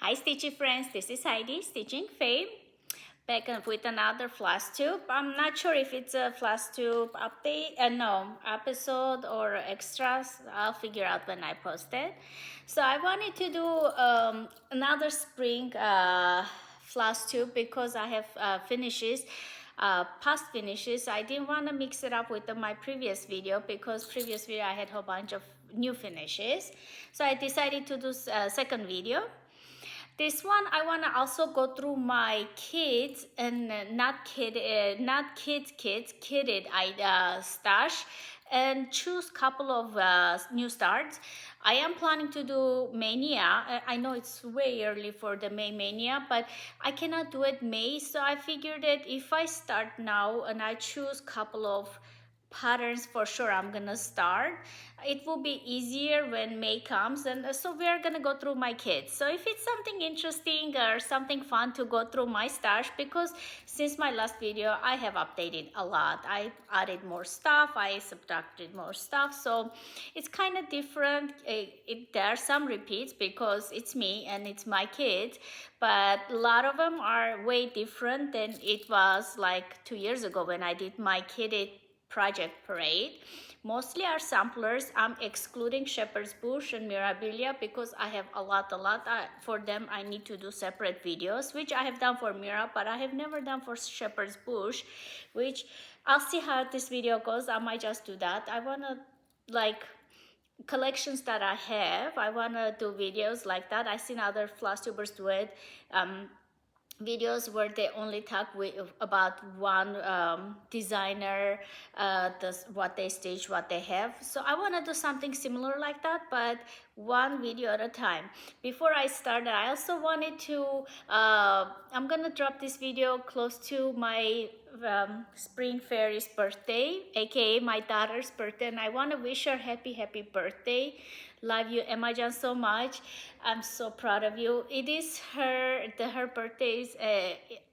Hi Stitchy friends, this is Heidi, Stitching Fame, back with another Flosstube. I'm not sure if it's a Flosstube update, no, episode or extras. I'll figure out when I post it. So I wanted to do another spring Flosstube because I have finishes. Past finishes. I didn't want to mix it up with my previous video because previous video I had a whole bunch of new finishes. So I decided to do a second video. This one I want to also go through my kids and kidded stash and choose couple of new starts. I am planning to do Mania. I know it's way early for the May Mania, but I cannot do it May, so I figured that if I start now and I choose couple of patterns, for sure I'm gonna start, it will be easier when May comes. And so we're gonna go through my kids. So if it's something interesting or something fun to go through my stash, because since my last video I have updated a lot. I added more stuff, I subtracted more stuff, so it's kind of different. There are some repeats because it's me and it's my kids, but a lot of them are way different than it was like 2 years ago when I did my kidded project parade. Mostly are samplers. I'm excluding Shepherd's Bush and Mirabilia because I have a lot. For them I need to do separate videos, which I have done for Mira, but I have never done for Shepherd's Bush, which I'll see how this video goes. I might just do that. I want to, like, collections that I have, I want to do videos like that. I've seen other Flosstubers do it. Videos where they only talk about one designer, what they stitch, what they have. So I want to do something similar like that, but one video at a time. Before I start, I also wanted to I'm gonna drop this video close to my spring fairy's birthday, aka my daughter's birthday, and I want to wish her happy birthday. Love you, Emma Jan, so much. I'm so proud of you. It is her birthday is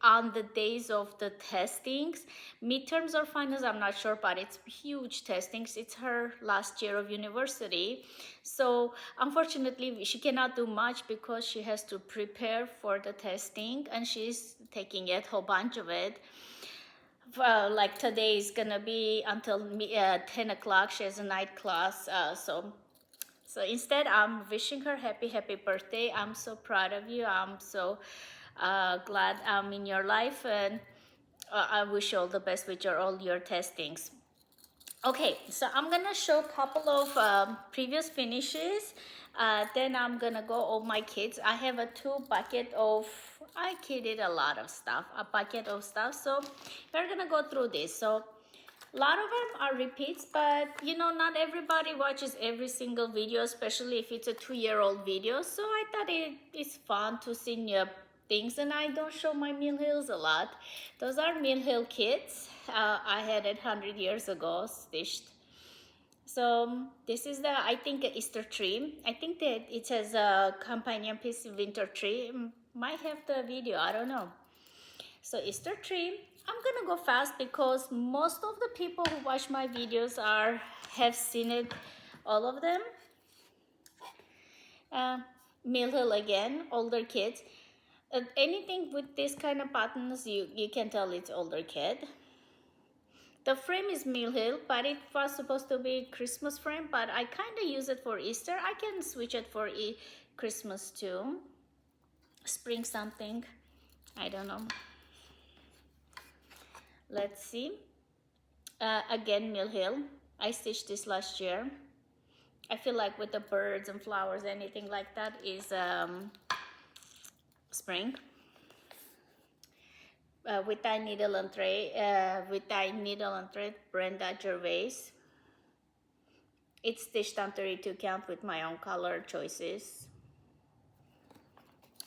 on the days of the testings, midterms or finals, I'm not sure, but it's huge testings. It's her last year of university, so unfortunately she cannot do much because she has to prepare for the testing, and she's taking a whole bunch of it. Like today is gonna be until 10 o'clock. She has a night class, so instead I'm wishing her happy birthday. I'm so proud of you. I'm so glad I'm in your life, and I wish you all the best with all your testings. Okay, so I'm gonna show a couple of previous finishes. Then I'm gonna go all my kids. I have a I kidded a lot of stuff, a bucket of stuff. So we're gonna go through this. So a lot of them are repeats, but you know, not everybody watches every single video, especially if it's a 2-year-old video. So I thought it's fun to see new things, and I don't show my Mill Hills a lot. Those are Mill Hill kits. I had it 100 years ago stitched. So this is I think, Easter tree. I think that it says a companion piece winter tree. Might have the video, I don't know. So Easter tree, I'm gonna go fast because most of the people who watch my videos have seen it, all of them. Mill Hill again, older kids. Anything with this kind of patterns, you can tell it's older kid. The frame is Mill Hill, but it was supposed to be Christmas frame, but I kind of use it for Easter. I can switch it for Christmas too. Spring something, I don't know. Let's see. Again, Mill Hill. I stitched this last year. I feel like with the birds and flowers, anything like that is spring. With thy needle and thread, Brenda Gervais. It's stitched on 32 count with my own color choices.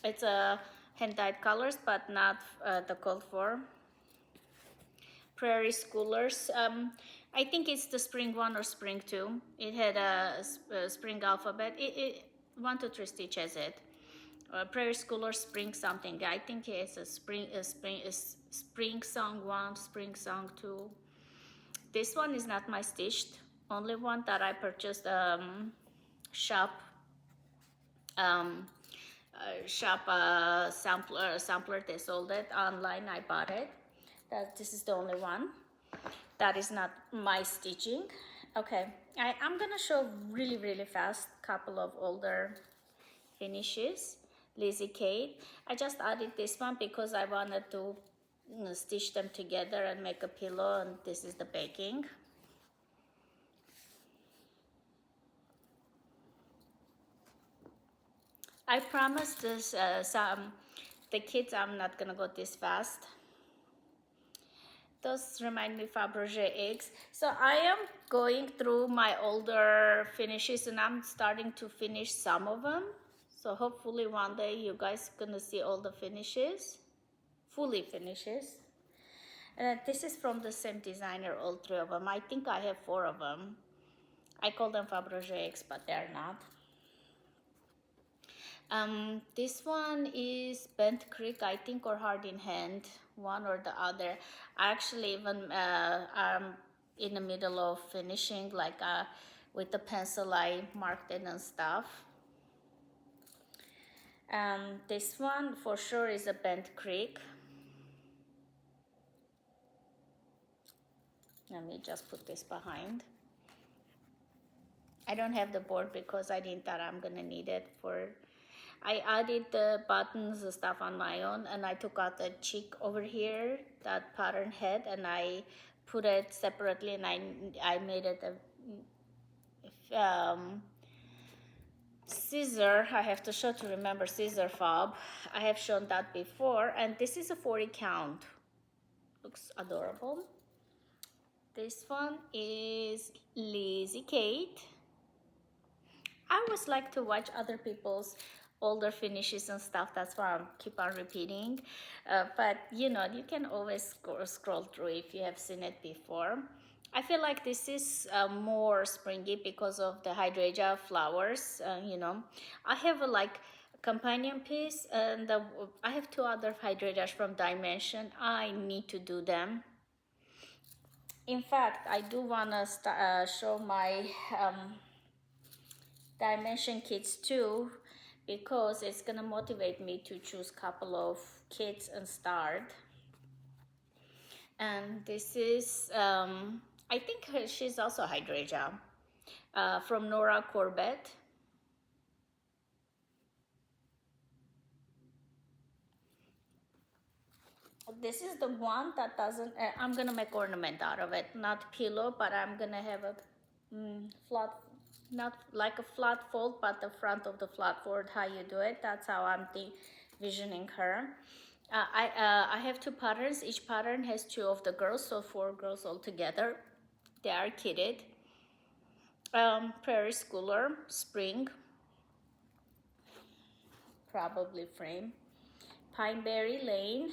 It's a hand-dyed colors, but not the called for. Prairie Schoolers. I think it's the spring 1 or spring 2. It had a spring alphabet. 1, 2, 3 stitch has it. Prairie Schoolers spring something. I think it's a spring song 1, spring song 2. This one is not my stitched. Only one that I purchased shop shop sampler. They sold it online. I bought it. This is the only one. That is not my stitching. Okay, I'm gonna show really fast couple of older finishes. Lizzie Kate. I just added this one because I wanted to stitch them together and make a pillow, and this is the backing. I promised this the kids I'm not gonna go this fast. Those remind me Fabergé eggs. So I am going through my older finishes and I'm starting to finish some of them. So hopefully one day you guys gonna see all the finishes, fully finishes. And this is from the same designer, all three of them. I think I have 4 of them. I call them Fabergé eggs, but they're not. This one is Bent Creek, I think, or Hard in Hand, one or the other. I actually even I'm in the middle of finishing, like with the pencil I marked it and stuff. This one for sure is a Bent Creek. Let me just put this behind. I don't have the board because I didn't thought I'm gonna need it for. I added the buttons and stuff on my own, and I took out the cheek over here, that pattern head, and I put it separately, and I made it a scissor. I have to show to remember scissor fob. I have shown that before, and this is a 40 count. Looks adorable. This one is Lizzie Kate. I always like to watch other people's older finishes and stuff. That's why I keep on repeating. But you know, you can always scroll through if you have seen it before. I feel like this is more springy because of the hydrangea flowers. You know, I have a like companion piece, and I have 2 other hydrangeas from Dimension. I need to do them. In fact, I do want to show my Dimension kits too, because it's gonna motivate me to choose a couple of kits and start. And this is I think she's also hydrangea from Nora Corbett. This is the one that doesn't I'm gonna make ornament out of it, not pillow, but I'm gonna have a flat, not like a flat fold, but the front of the flat fold, how you do it. That's how I'm visioning her. I have 2 patterns. Each pattern has 2 of the girls, so 4 girls all together. They are kitted. Prairie Schooler, Spring, probably frame. Pineberry Lane,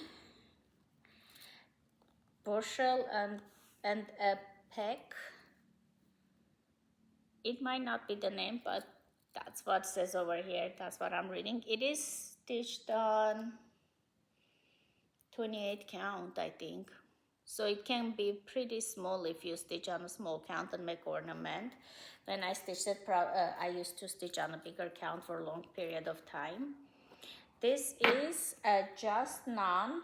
Bushel and a Peck. It might not be the name, but that's what it says over here. That's what I'm reading. It is stitched on 28 count, I think. So it can be pretty small if you stitch on a small count and make ornament. When I stitched it, I used to stitch on a bigger count for a long period of time. This is a Just None.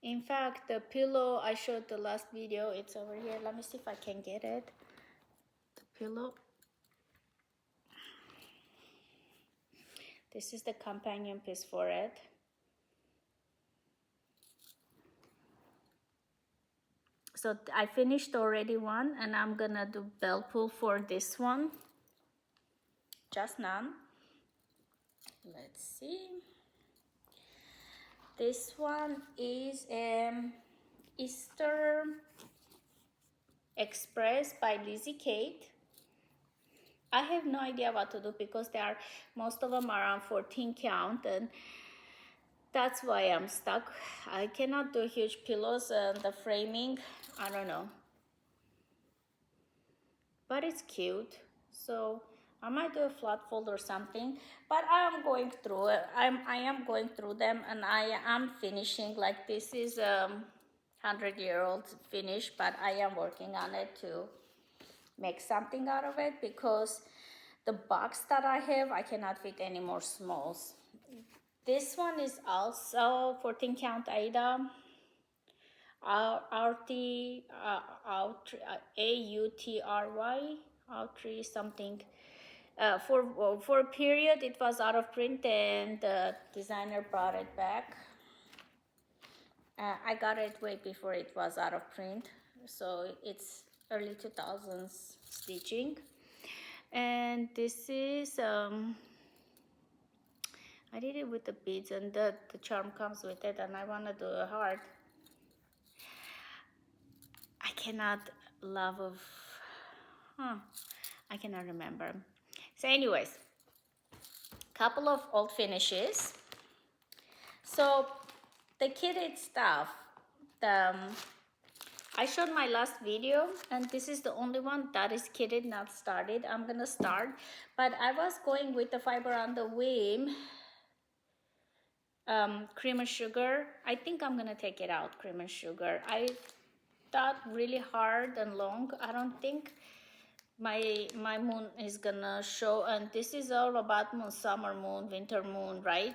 In fact, the pillow I showed the last video, it's over here. Let me see if I can get it. The pillow. This is the companion piece for it. So I finished already one, and I'm gonna do bell pull for this one. Just None. Let's see. This one is Easter Express by Lizzie Kate. I have no idea what to do because most of them are on 14 count, and that's why I'm stuck. I cannot do huge pillows, and the framing, I don't know. But it's cute, so I might do a flat fold or something. But I am going through it. I am going through them, and I am finishing. Like, this is 100-year-old finish, but I am working on it too. make something out of it, because the box that I have, I cannot fit any more smalls. This one is also 14 count Aida, Autry, Autry, Autry something. For a period, it was out of print, and the designer brought it back. I got it way before it was out of print, so it's early 2000s stitching. And this is I did it with the beads, and the charm comes with it, and I want to do a heart. I cannot love of, I cannot remember. So anyways, couple of old finishes. So the kitted stuff, I showed my last video, and this is the only one that is kitted, not started. I'm gonna start, but I was going with the fiber on the whim, cream and sugar. I think I'm gonna take it out, cream and sugar. I thought really hard and long. I don't think my moon is gonna show, and this is all about moon, summer moon, winter moon, right?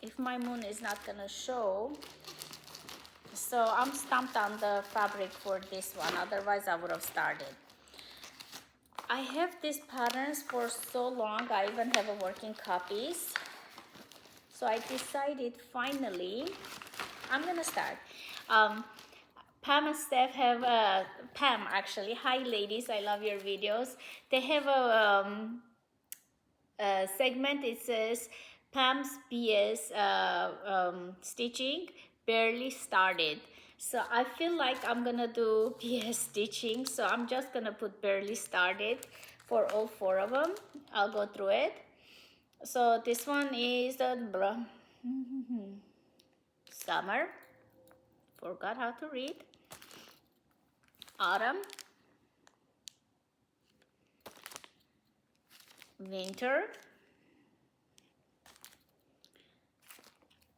If my moon is not gonna show, so I'm stumped on the fabric for this one, otherwise I would have started. I have these patterns for so long, I even have a working copies. So I decided finally, I'm gonna start. Pam and Steph have Pam actually, hi ladies, I love your videos. They have a segment, it says Pam's BS stitching barely started. So I feel like I'm gonna do BS stitching, so I'm just gonna put barely started for all 4 of them. I'll go through it. So this one is the summer, forgot how to read, autumn, winter,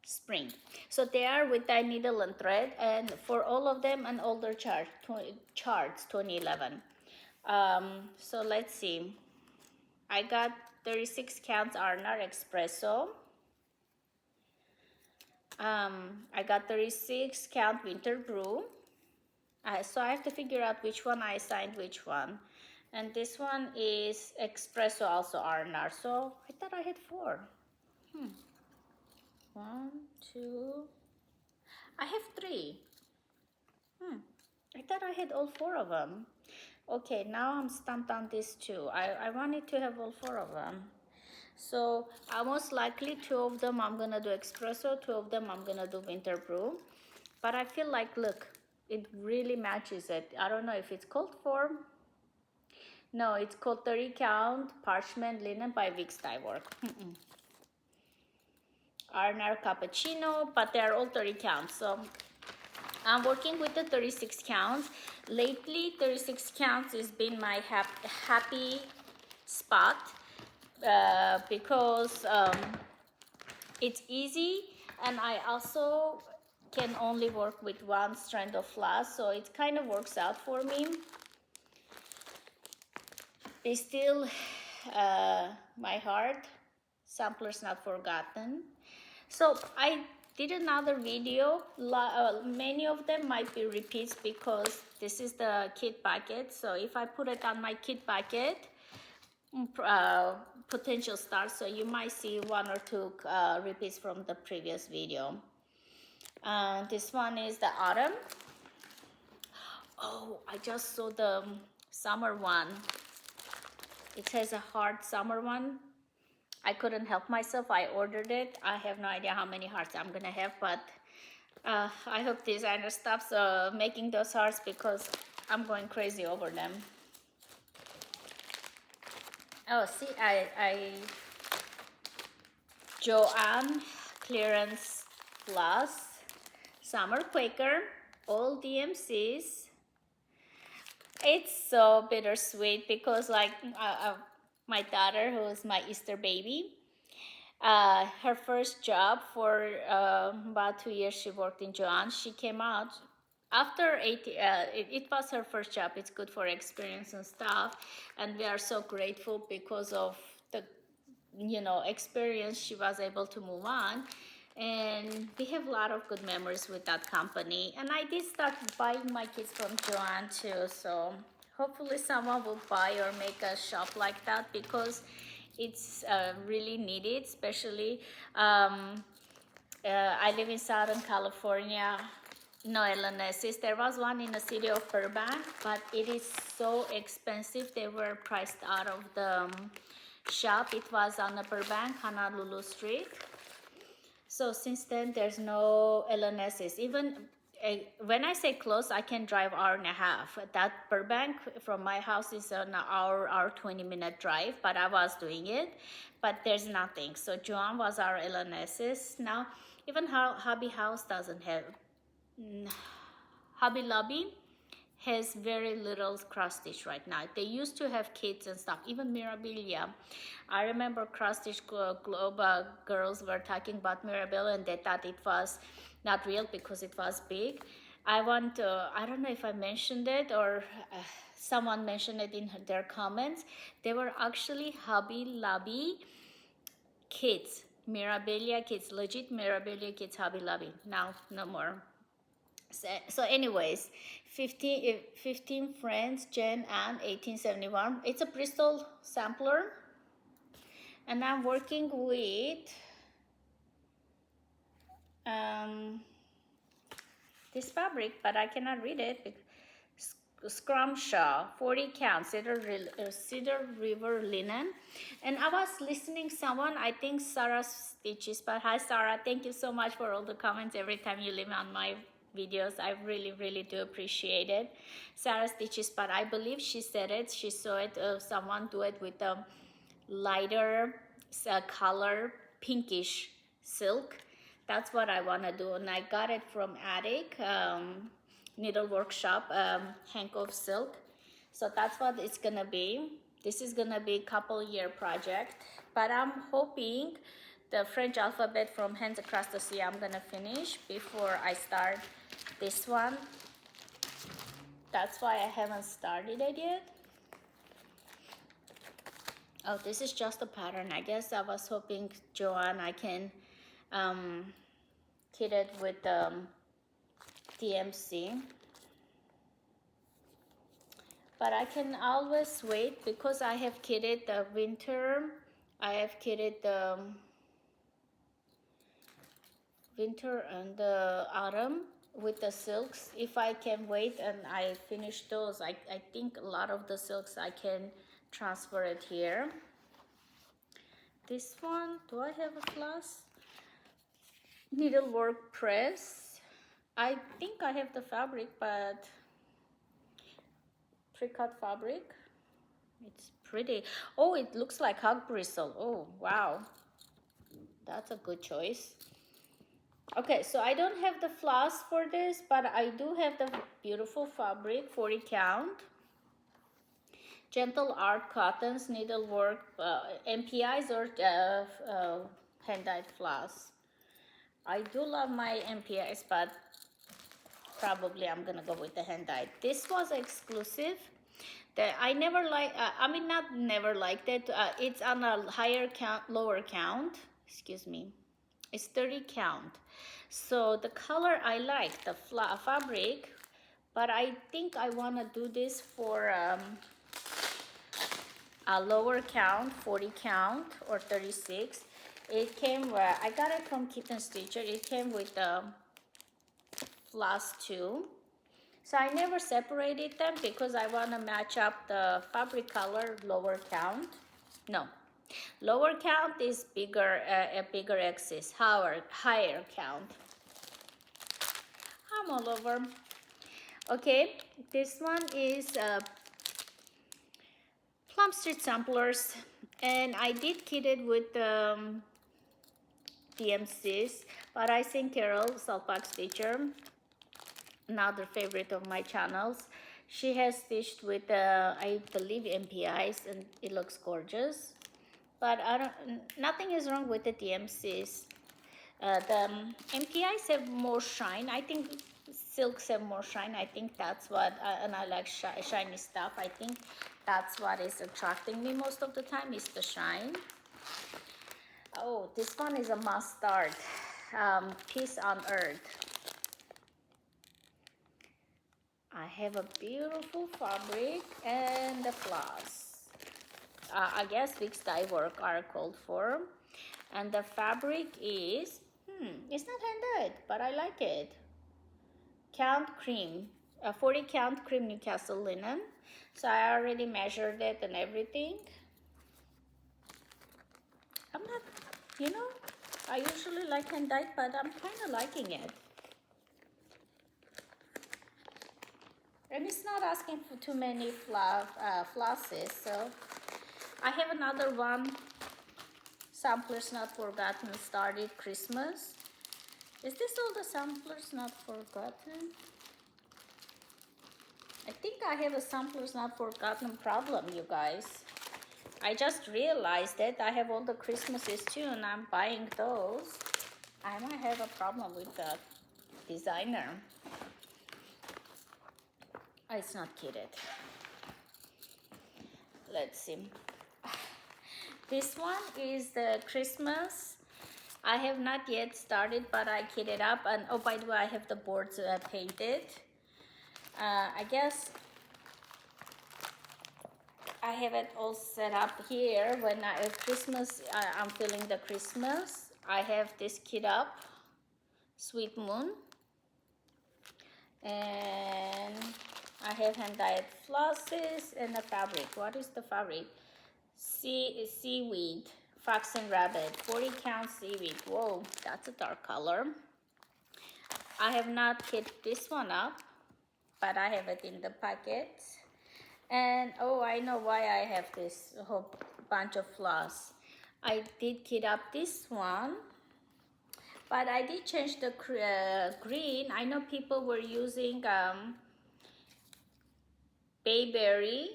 spring. So they are with dye needle and thread, and for all of them an older chart, charts 2011. So let's see, I got 36 counts Arnar Espresso. I got 36 count Winter Brew. So I have to figure out which one I signed which one. And this one is Espresso, also Arnar. So I thought I had 4. 1, 2, I have 3. I thought I had all 4 of them. Okay, now I'm stumped on this too. I wanted to have all 4 of them. So most likely 2 of them I'm gonna do Espresso, 2 of them I'm gonna do Winter Brew. But I feel like, look, it really matches it. I don't know if it's cold form. No, it's called 30 count parchment linen by Vic's Dye Work. Arnar Cappuccino, but they're all 30 counts. So I'm working with the 36 counts. Lately, 36 counts has been my happy spot because it's easy, and I also can only work with 1 strand of floss, so it kind of works out for me. It's still my heart, samplers not forgotten. So I did another video. Many of them might be repeats because this is the kit packet. So if I put it on my kit packet, potential stars, so you might see 1 or 2 repeats from the previous video. This one is the autumn. Oh, I just saw the summer one. It has a hard summer one. I couldn't help myself, I ordered it. I have no idea how many hearts I'm gonna have, but I hope designer stops making those hearts because I'm going crazy over them. Oh, see, Joanne clearance plus summer Quaker, all DMCs. It's so bittersweet because like my daughter, who is my Easter baby, her first job for about 2 years she worked in Joanne. She came out after 80, it was her first job. It's good for experience and stuff, and we are so grateful because of the experience. She was able to move on, and we have a lot of good memories with that company. And I did start buying my kids from Joanne too, so hopefully someone will buy or make a shop like that, because it's really needed, especially I live in Southern California. No LNSs. There was one in the city of Burbank, but it is so expensive. They were priced out of the shop. It was on the Burbank, Honolulu Street. So since then, there's no LNSs. Even when I say close, I can drive hour and a half. That Burbank from my house is an hour 20-minute drive, but I was doing it. But there's nothing. So Joanne was our LNSs. Now, even Hobby House doesn't have. Hobby Lobby has very little cross stitch right now. They used to have kids and stuff, even Mirabilia. I remember cross stitch Globe girls were talking about Mirabilia, and they thought it was not real because it was big. I don't know if I mentioned it or someone mentioned it in their comments. They were actually Hobby Lobby kids, Mirabilia kids, legit Mirabilia kids, Hobby Lobby. Now, no more. So anyways, 15 friends, Jen and 1871. It's a Bristol sampler, and I'm working with this fabric, but I cannot read it. Scrumshaw 40 count Cedar River linen. And I was listening someone, I think Sarah Stitches, but hi Sarah, thank you so much for all the comments every time you leave on my videos. I really do appreciate it. Sarah Stitches, but I believe she said it, she saw it, someone do it with a lighter color, pinkish silk. That's what I want to do, and I got it from Attic Needle Workshop, hank of silk. So that's what it's gonna be. This is gonna be a couple-year project, but I'm hoping the French alphabet from Hands Across the Sea I'm gonna finish before I start this one. That's why I haven't started it yet. Oh, this is just a pattern. I guess I was hoping, Joanne, I can kit it with DMC. But I can always wait because I have kitted the winter. I have kitted the winter and the autumn with the silks. If I can wait and I finish those, I think a lot of the silks I can transfer it here. This one, do I have a floss? Needlework press. I think I have the fabric, but pre-cut fabric. It's pretty. Oh, it looks like hog bristle. Oh, wow. That's a good choice. Okay, so I don't have the floss for this, but I do have the beautiful fabric, 40 count. Gentle Art Cottons, needlework, MPIs or hand-dyed floss. I do love my MPIs, but probably I'm gonna go with the hand-dyed. This was exclusive. I never like, I mean not never liked it. It's on a higher count, lower count. Excuse me. It's 30 count. So the color I like, the fabric, but I think I want to do this for a lower count, 40 count or 36. It came, I got it from Kitten Stitcher. It came with the Flosstube. So I never separated them because I want to match up the fabric color, lower count. No, lower count is bigger, a bigger axis, higher count. I'm all over. Okay, this one is Plum Street Samplers, and I did kit it with DMCs, but I think Carol Saltbox Stitcher, another favorite of my channels, she has stitched with I believe MPIs, and it looks gorgeous. But nothing is wrong with the DMCs. The MPIs have more shine. I think silks have more shine. I think that's what, and I like shiny stuff. I think that's what is attracting me most of the time is the shine. Oh, this one is a mustard. Peace on Earth. I have a beautiful fabric and the floss. I guess Vic's dye work are called for. And the fabric is, it's not hand-dyed, but I like it. Count cream, 40 count cream Newcastle linen. So I already measured it and everything. I'm not, you know, I usually like hand-dyed, but I'm kind of liking it. And it's not asking for too many flosses, so I have another one. Samplers Not Forgotten started Christmas. Is this all the Samplers Not Forgotten? I think I have a Samplers Not Forgotten problem, you guys. I just realized that I have all the Christmases too, and I'm buying those. I might have a problem with the designer. Oh, it's not kitted. Let's see. This one is the Christmas. I have not yet started, but I kitted up. And oh, by the way, I have the boards painted. I guess I have it all set up here. When Christmas, I'm feeling the Christmas. I have this kit up, Sweet Moon. And I have hand-dyed flosses and the fabric. What is the fabric? Seaweed, Fox and Rabbit, 40 count seaweed. Whoa, that's a dark color. I have not kit this one up, but I have it in the packet. And oh, I know why I have this whole bunch of floss. I did kit up this one, but I did change the green. I know people were using bayberry,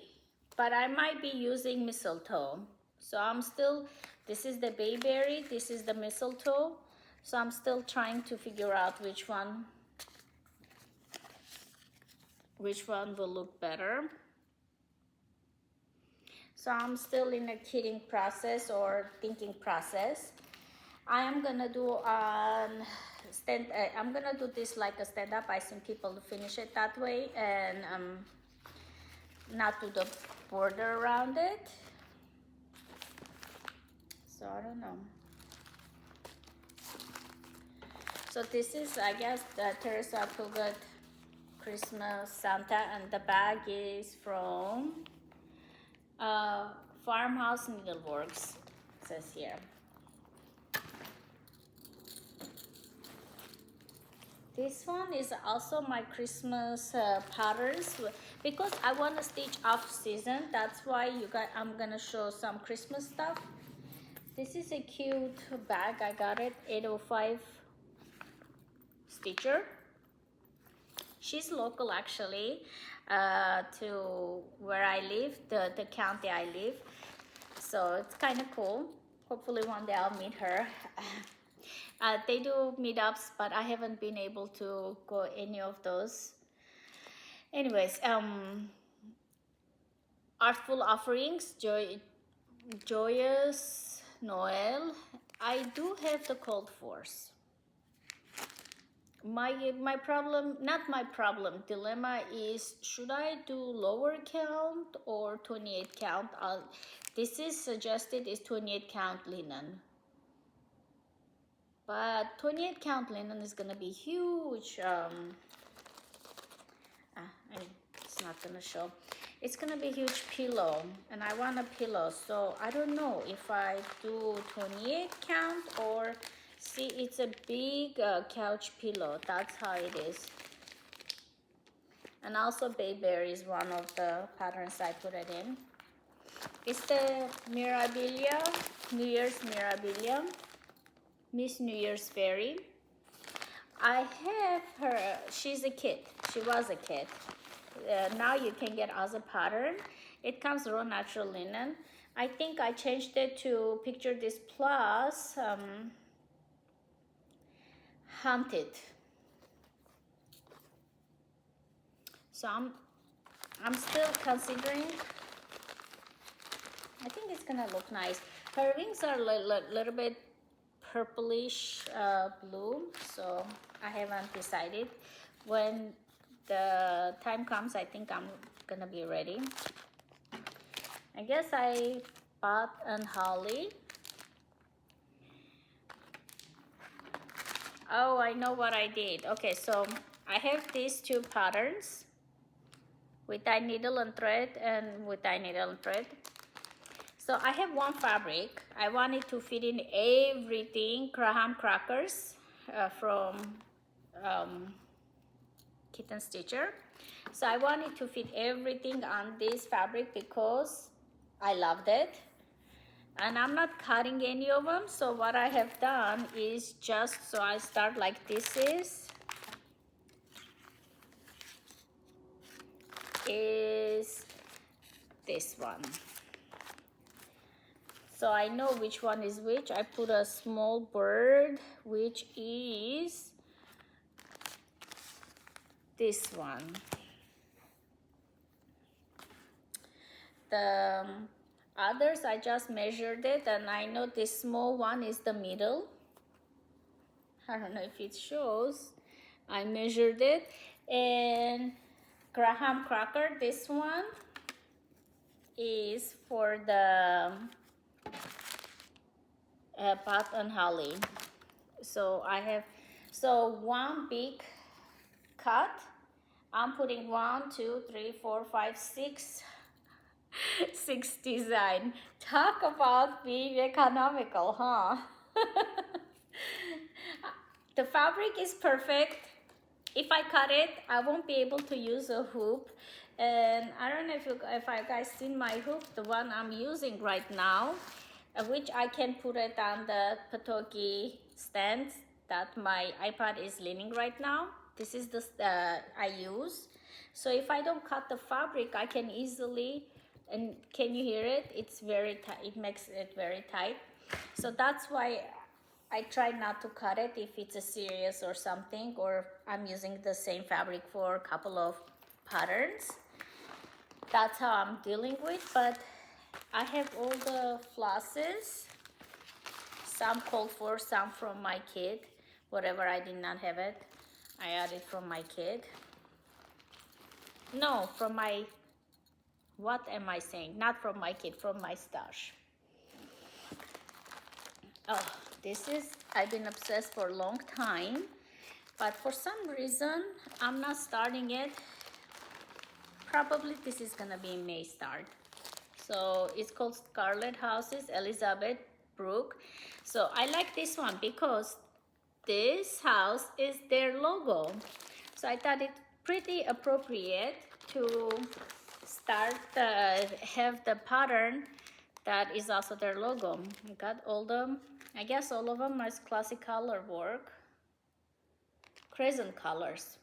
but I might be using mistletoe. So I'm still, this is the bayberry, this is the mistletoe. So I'm still trying to figure out which one will look better. So I'm still in a kitting process or thinking process. I am gonna do I'm gonna do this like a stand-up. I seen people finish it that way, and not do the border around it. So I don't know. So this is, I guess, the Teresa Pilgut Christmas Santa, and the bag is from Farmhouse Needleworks, it says here. This one is also my Christmas patterns, because I want to stitch off season. That's why I'm gonna show some Christmas stuff. This is a cute bag. I got it 805 stitcher. She's local actually to where I live, the county I live. So it's kind of cool. Hopefully one day I'll meet her. They do meetups, but I haven't been able to go any of those. Anyways, Artful Offerings, Joyous Noel. I do have the Cold Force. My problem, not my problem, dilemma is, should I do lower count or 28 count? This is suggested is 28 count linen. But 28 count linen is gonna be huge. It's not gonna show. It's gonna be a huge pillow, and I want a pillow. So I don't know if I do 28 count or, see, it's a big couch pillow. That's how it is. And also Bayberry is one of the patterns I put it in. It's the Mirabilia, New Year's Mirabilia, Miss New Year's Fairy. I have her, she's a kit. She was a kit. Now you can get as a pattern. It comes raw natural linen. I think I changed it to Picture This Plus Haunted. So I'm still considering. I think it's gonna look nice. Her wings are a little bit purplish blue, so I haven't decided. When the time comes, I think I'm gonna be ready. I guess I bought an holly. Oh, I know what I did. Okay, so I have these two patterns with tie needle and thread and with tie needle and thread. So I have one fabric. I wanted to fit in everything, graham crackers from Kitten Stitcher. So I wanted to fit everything on this fabric because I loved it. And I'm not cutting any of them. So what I have done is just, so I start like this is this one. So I know which one is which. I put a small bird, which is this one. The others, I just measured it, and I know this small one is the middle. I don't know if it shows. I measured it. And graham cracker, this one is for the pot and holly. So I have, so one big cut. I'm putting 1, 2, 3, 4, 5, 6 6 design. Talk about being economical, huh? The fabric is perfect. If I cut it, I won't be able to use a hoop. And I don't know if you guys seen my hoop, the one I'm using right now, which I can put it on the Patoki stand that my iPad is leaning right now. This is the I use. So if I don't cut the fabric, I can easily, and can you hear it? It's very tight. It makes it very tight. So that's why I try not to cut it if it's a serious or something, or I'm using the same fabric for a couple of patterns. That's how I'm dealing with. But I have all the flosses. Some called for, some from my kid. Whatever I did not have it, I added from my kid. No, from my, what am I saying? Not from my kid, from my stash. Oh, this is, I've been obsessed for a long time, but for some reason, I'm not starting it. Probably this is gonna be May start. So it's called Scarlet Houses, Elizabeth Brooke. So I like this one because this house is their logo. So I thought it pretty appropriate to start have the pattern that is also their logo. I got all them, I guess all of them are classic color work, crescent colors,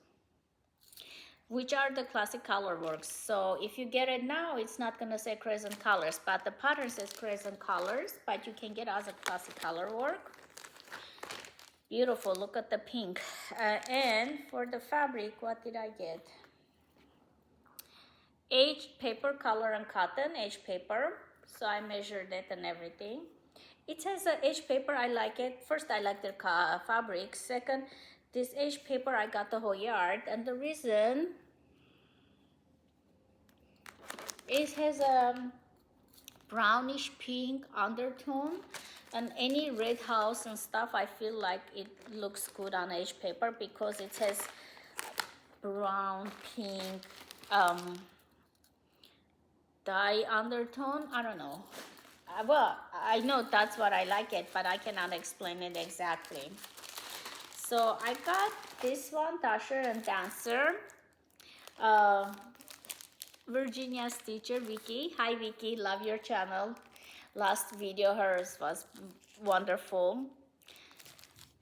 which are the classic color works. So if you get it now, it's not gonna say crescent colors, but the pattern says crescent colors, but you can get as a classic color work. Beautiful, look at the pink. And for the fabric, what did I get? Aged paper, color and cotton, aged paper. So I measured it and everything. It says aged paper, I like it. First, I like the fabric. Second, this aged paper, I got the whole yard. And the reason, it has a brownish pink undertone. And any red house and stuff, I feel like it looks good on aged paper because it has brown, pink, dye undertone. I don't know. Well, I know that's what I like it, but I cannot explain it exactly. So I got this one, Dasher and Dancer. Virginia Stitcher, Vicky. Hi Vicky, love your channel. Last video hers was wonderful.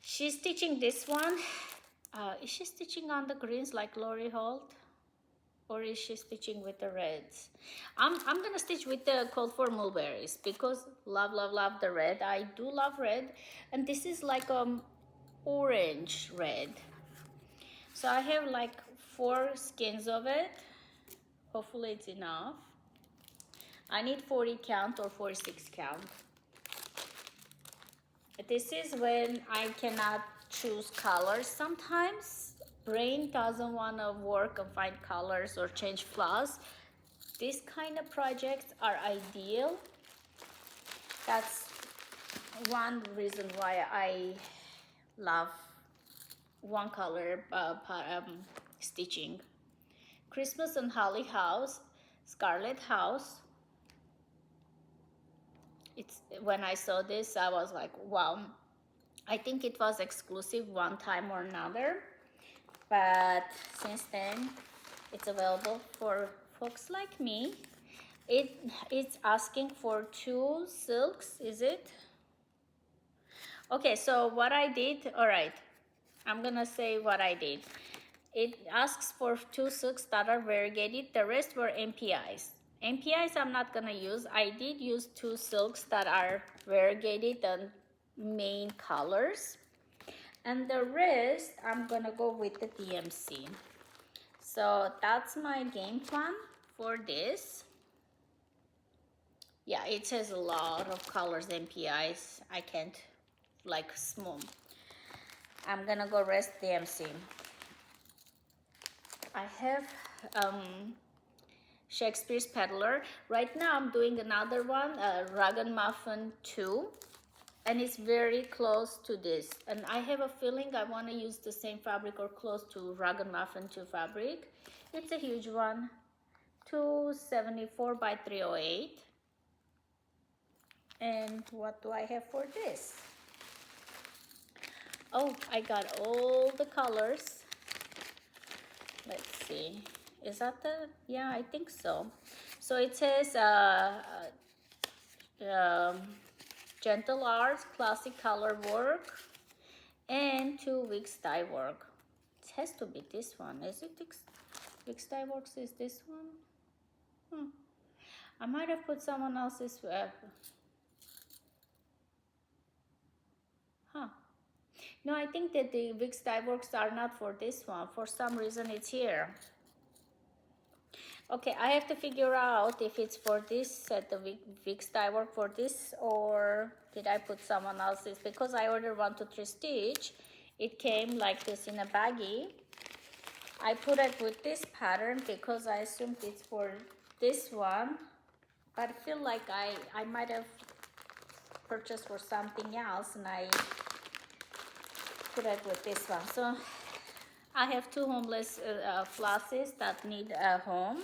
She's stitching this one. Is she stitching on the greens like Lori Holt? Or is she stitching with the reds? I'm gonna stitch with the called for mulberries because love, love, love the red. I do love red. And this is like orange red. So I have like 4 skins of it. Hopefully it's enough. I need 40 count or 46 count. This is when I cannot choose colors. Sometimes brain doesn't want to work and find colors or change floss. These kind of projects are ideal. That's one reason why I love one color stitching. Christmas and Holly House, Scarlet House. It's when I saw this, I was like, wow. I think it was exclusive one time or another, but since then it's available for folks like me. It's asking for 2 silks, is it? Okay, so what I did, all right, I'm gonna say what I did. It asks for 2 silks that are variegated. The rest were MPIs. MPIs I'm not gonna use. I did use 2 silks that are variegated and main colors. And the rest, I'm gonna go with the DMC. So that's my game plan for this. Yeah, it says a lot of colors, MPIs. I can't like small. I'm gonna go rest DMC. I have Shakespeare's Peddler. Right now I'm doing another one, Rag and Muffin 2. And it's very close to this. And I have a feeling I want to use the same fabric or close to Rag and Muffin 2 fabric. It's a huge one, 274 by 308. And what do I have for this? Oh, I got all the colors. Let's see. Is that the, yeah, I think so. So it says Gentle Arts, Classic Color Work, and 2 weeks dye work. It has to be this one. Is it weeks dye works? Is this one? I might have put someone else's. No, I think that the weeks dye works are not for this one. For some reason, it's here. Okay, I have to figure out if it's for this set, the weeks dye work for this, or did I put someone else's? Because I ordered 1 to 3 stitch, it came like this in a baggie. I put it with this pattern because I assumed it's for this one, but I feel like I might have purchased for something else and I put it with this one. So I have 2 homeless flosses that need a home.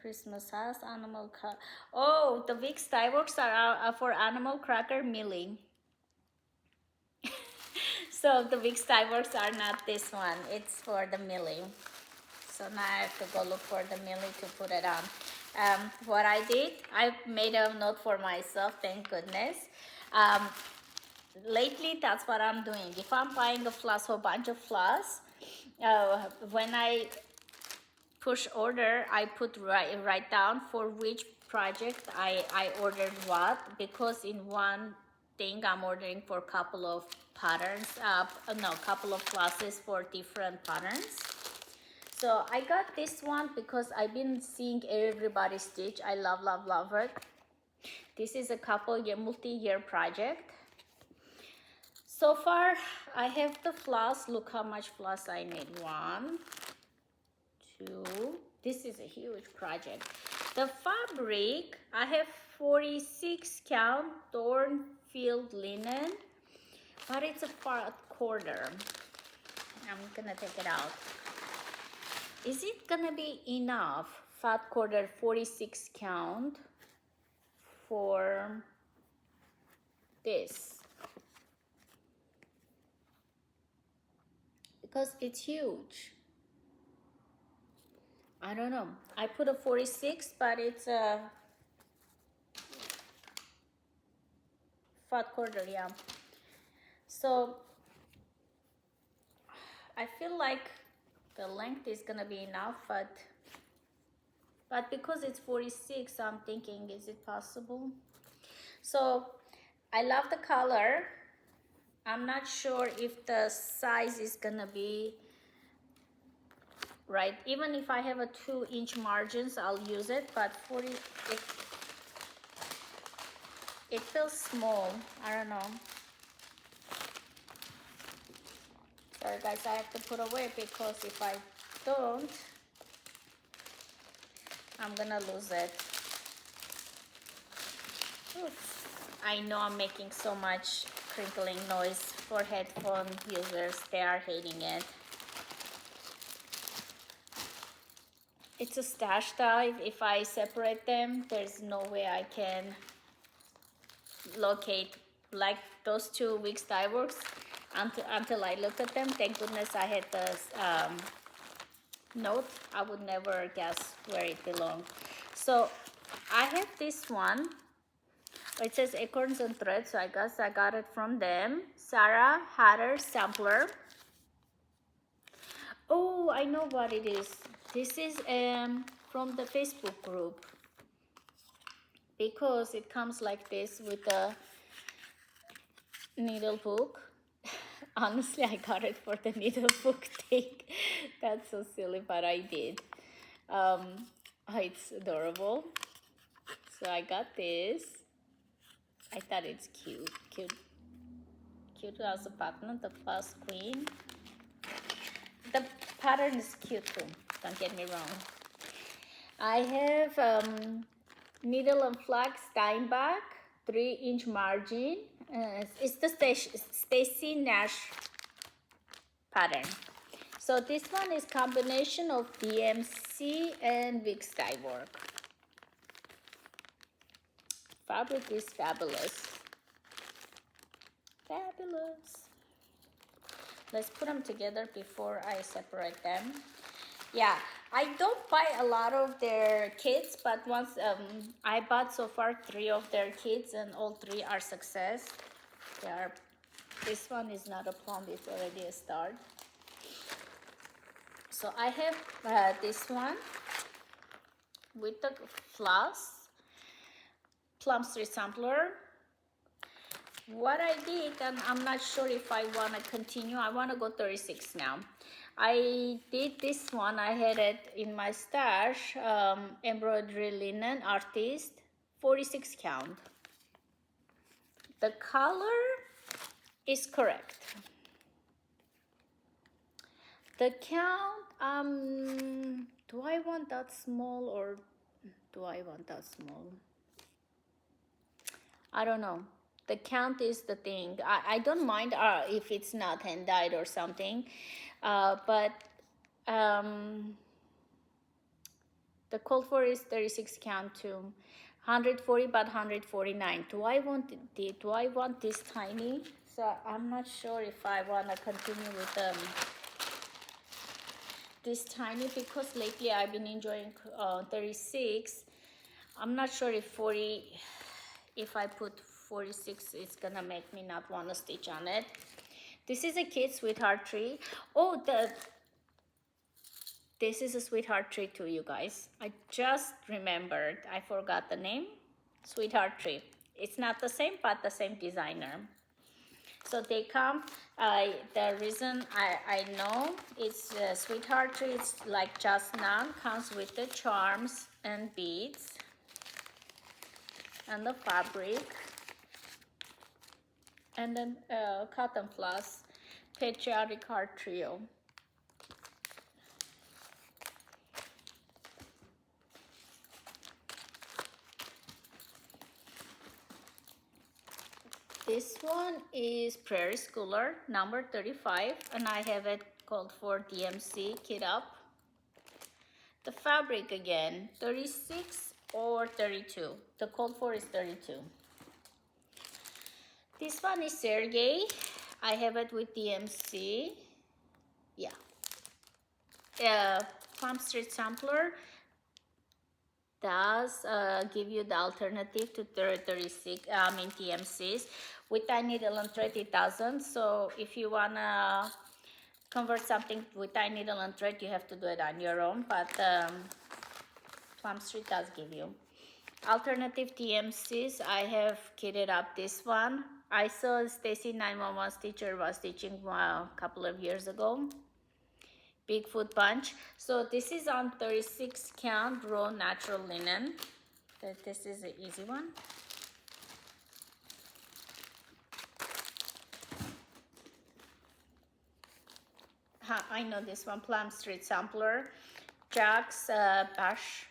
Christmas house, animal oh, the weeks dye works are for animal cracker milling. So the weeks dye works are not this one, it's for the milling. So now I have to go look for the milling to put it on. What I did, I made a note for myself, thank goodness. Lately, that's what I'm doing. If I'm buying a floss, whole bunch of floss, when I push order, I put write down for which project I ordered what, because in one thing I'm ordering for a couple of patterns, couple of flosses for different patterns. So I got this one because I've been seeing everybody stitch. I love, love, love it. This is a multi-year project. So far, I have the floss. Look how much floss I need. 1, 2. This is a huge project. The fabric, I have 46 count Thornfield linen, but it's a 1/4. I'm gonna take it out. Is it gonna be enough? 1/4, 46 count for this? Because it's huge. I don't know. I put a 46, but it's a 1/4, yeah. So I feel like the length is gonna be enough, but because it's 46, I'm thinking, is it possible? So I love the color. I'm not sure if the size is gonna be right? Even if I have a 2-inch margins, I'll use it, but 40, it feels small. I don't know. Sorry guys, I have to put away because if I don't, I'm gonna lose it. Oops. I know I'm making so much crinkling noise for headphone users. They are hating it. It's a stash die. If I separate them, there's no way I can locate like those 2 weeks dye works until I look at them. Thank goodness I had the note. I would never guess where it belonged. So I have this one. It says Acorns and Threads, so I guess I got it from them. Sarah Hatter Sampler. Oh, I know what it is. This is from the Facebook group, because it comes like this with a needle book. Honestly, I got it for the needle book thing. That's so silly, but I did. It's adorable. So I got this. I thought it's cute as a pattern, the Plus Queen. The pattern is cute too, don't get me wrong. I have needle and flax Steinbach 3-inch margin. It's the Stacy Nash pattern. So this one is combination of DMC and Wix dye work. Fabric is fabulous. Fabulous. Let's put them together before I separate them. Yeah, I don't buy a lot of their kits, but once I bought so far 3 of their kits, and all 3 are success. This one is not a plum, it's already a start. So I have this one with the floss Plum Street Sampler. What I did, and I'm not sure if I want to continue, I want to go 36 now. I did this one, I had it in my stash, embroidery linen artist, 46 count. The color is correct. The count, do I want that small or do I want that small? I don't know. The count is the thing. I don't mind if it's not hand dyed or something, but the call for is 36 count too. 140 but 149. Do I want this tiny? So I'm not sure if I want to continue with this tiny, because lately I've been enjoying 36. I'm not sure if 40, if I put 46, it's gonna make me not want to stitch on it. This is a kid, Sweetheart Tree. Oh, this is a Sweetheart Tree too, you guys. I just remembered, I forgot the name. Sweetheart Tree. It's not the same, but the same designer. So they come, the reason I know it's Sweetheart Tree, it's like just now, comes with the charms and beads and the fabric, and then cotton floss patriotic heart trio. This one is Prairie Schooler number 35, and I have it called for DMC Kit Up. The fabric again, 36 or 32. The code for is 32. This one is Sergey. I have it with DMC. Yeah. Plum Street Sampler does give you the alternative to 36, TMCs. With tiny needle and thread, it doesn't. So if you wanna convert something with tiny needle and thread, you have to do it on your own. But Plum Street does give you alternative TMCs. I have kitted up this one. I saw Stacy 911 stitcher was stitching a couple of years ago, Bigfoot bunch. So this is on 36 count raw natural linen. This is an easy one. I know this one, Plum Street Sampler, Jack's Bash.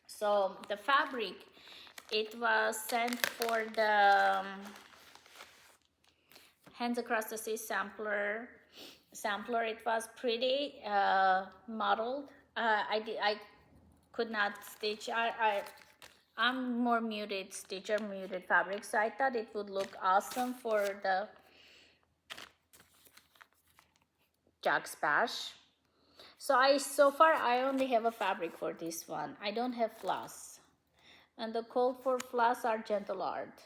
So the fabric, it was sent for the Hands Across the Sea sampler. It was pretty modeled. I could not stitch. I'm more muted stitcher, muted fabric, so I thought it would look awesome for the Jack's Bash. So far I only have a fabric for this one. I don't have floss, and the code for floss are Gentle Art.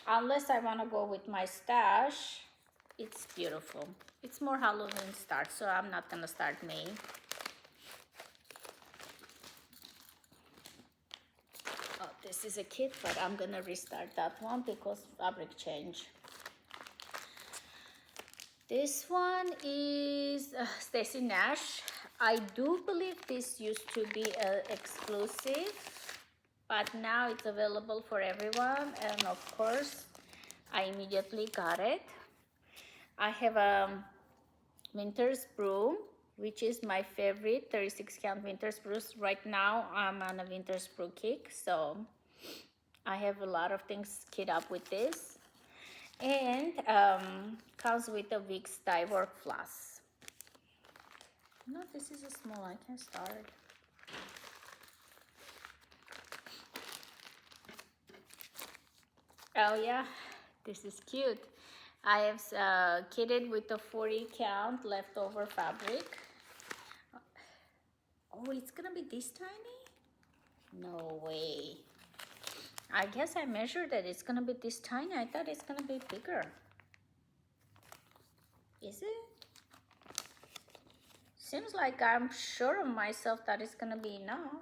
Unless I want to go with my stash, it's beautiful. It's more Halloween start, so I'm not gonna start May. Oh, this is a kit, but I'm gonna restart that one because fabric change. This one is Stacy Nash. I do believe this used to be exclusive, but now it's available for everyone, and of course I immediately got it. I have a Winter's Brew, which is my favorite 36 count Winter's Brews. Right now I'm on a Winter's Brew kick, so I have a lot of things kit up with this. And comes with a Vicks dye work floss. No, this is a small, I can start. Oh yeah, this is cute. I have kitted with a 40 count leftover fabric. Oh, it's gonna be this tiny? No way. I guess I measured it. It's gonna be this tiny. I thought it's gonna be bigger. Is it? Seems like I'm sure of myself that it's gonna be enough.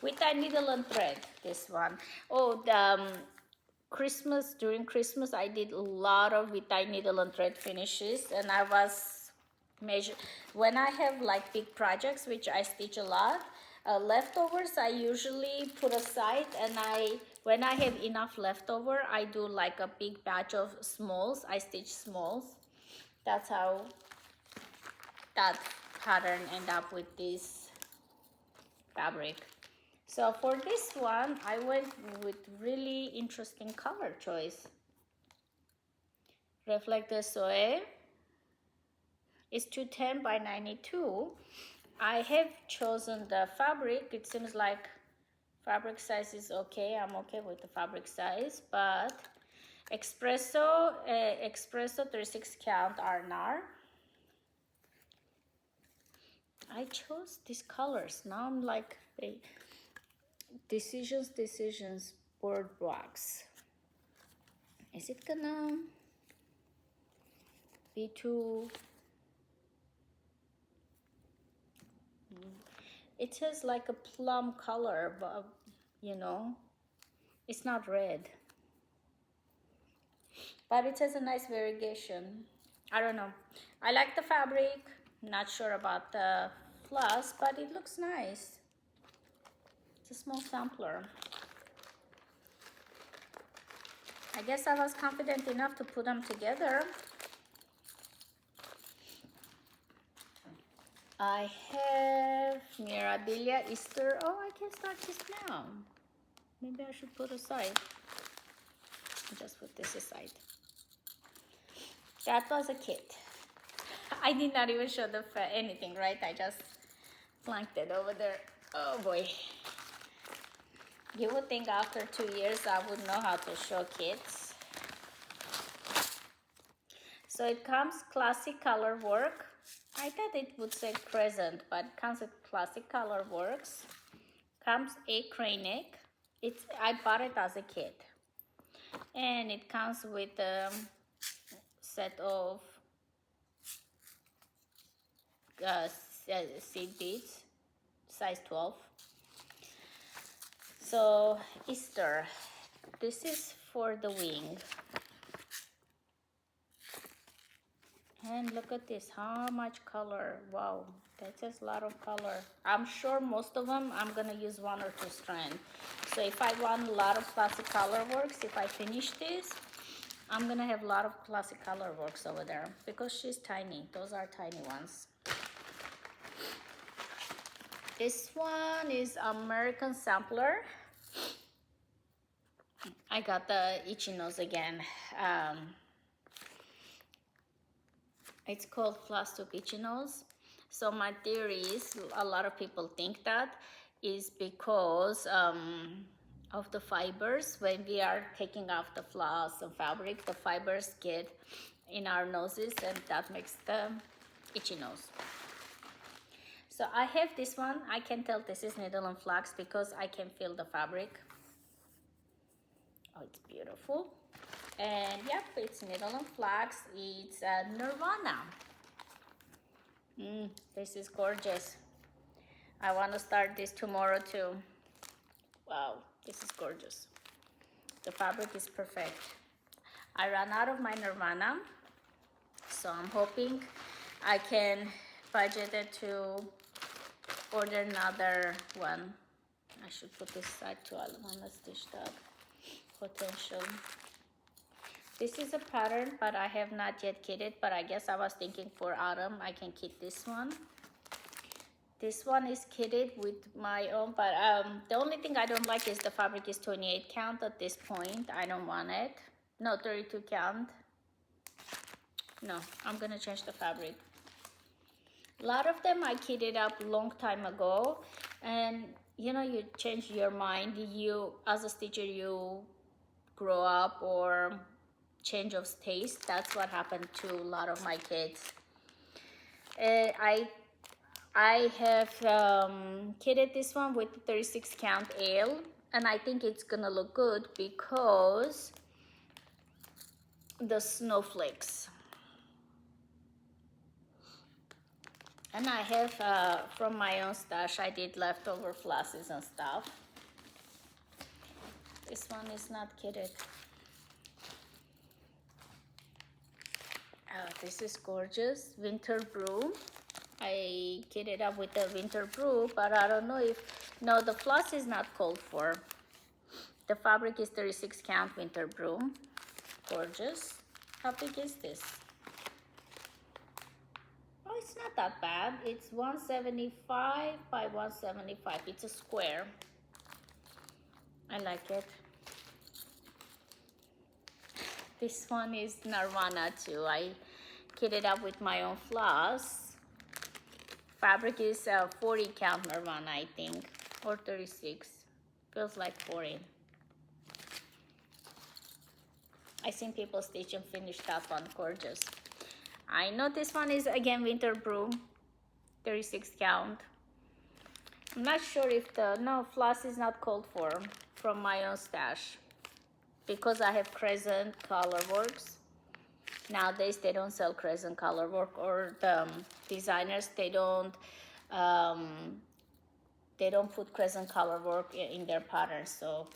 With a needle and thread, this one. Oh, the Christmas, during Christmas, I did a lot of with needle and thread finishes, and I was measure when I have like big projects, which I stitch a lot. Leftovers I usually put aside, and when I have enough leftover, I do like a big batch of smalls. I stitch smalls. That's how that pattern end up with this fabric. So for this one, I went with really interesting color choice. Reflected Soe is 210 by 92. I have chosen the fabric. It seems like fabric size is okay. I'm okay with the fabric size, but Espresso 36 count R&R. I chose these colors. Now I'm like, decisions, board blocks. Is it gonna be too... It has like a plum color, but you know, it's not red. But it has a nice variegation. I don't know. I like the fabric. Not sure about the floss, but it looks nice. It's a small sampler. I guess I was confident enough to put them together. I have Mirabilia Easter. Oh, I can start this now. Maybe I should put aside. Just put this aside. That was a kit. I did not even show the anything, right? I just flanked it over there. Oh boy. You would think after 2 years I would know how to show kits. So it comes classic color work. I thought it would say crescent, but it comes with classic color works. Comes a crane neck. I bought it as a kit. And it comes with a set of seed beads, size 12. So Easter, this is for the wing. And look at this, how much color. Wow, that's just a lot of color. I'm sure most of them I'm gonna use 1 or 2 strands. So if I want a lot of classic color works, if I finish this, I'm gonna have a lot of classic color works over there because she's tiny. Those are tiny ones. This one is American Sampler. I got the itchy nose again. It's called Flosstube itchy nose. So my theory is, a lot of people think that is because of the fibers. When we are taking off the floss and fabric, the fibers get in our noses, and that makes the itchy nose. So I have this one. I can tell this is needle and flax because I can feel the fabric. Oh, it's beautiful. And yep, it's needle and flax. It's Nirvana. This is gorgeous. I want to start this tomorrow too. Wow, this is gorgeous. The fabric is perfect. I ran out of my Nirvana, so I'm hoping I can budget it to order another one. I should put this side too. I want to stitch that potential. This is a pattern, but I have not yet kitted, but I guess I was thinking for autumn I can kit this one. This one is kitted with my own, but the only thing I don't like is the fabric is 28 count at this point. I don't want it. No, 32 count. No, I'm gonna change the fabric. A lot of them I kitted up a long time ago, and you know, you change your mind. You, as a stitcher, you grow up or change of taste. That's what happened to a lot of my kids. I have kitted this one with 36 count ale, and I think it's gonna look good because the snowflakes. And I have from my own stash, I did leftover flosses and stuff. This one is not kitted. Oh, this is gorgeous. Winter Brew. I kitted up with the Winter Brew, but I don't know if, no, the floss is not called for. The fabric is 36 count Winter Brew. Gorgeous. How big is this? Oh, it's not that bad. It's 175 by 175. It's a square. I like it. This one is Nirvana too. I kitted up with my own floss. Fabric is 40 count Nirvana, I think, or 36. Feels like 40. I seen people stitch and finish that one. Gorgeous. I know this one is again Winter Brew, 36 count. I'm not sure if the, no, floss is not called for from my own stash because I have Crescent Colorworks. Nowadays they don't sell Crescent Colorwork, or the designers, they don't put Crescent Colorwork in their patterns. So,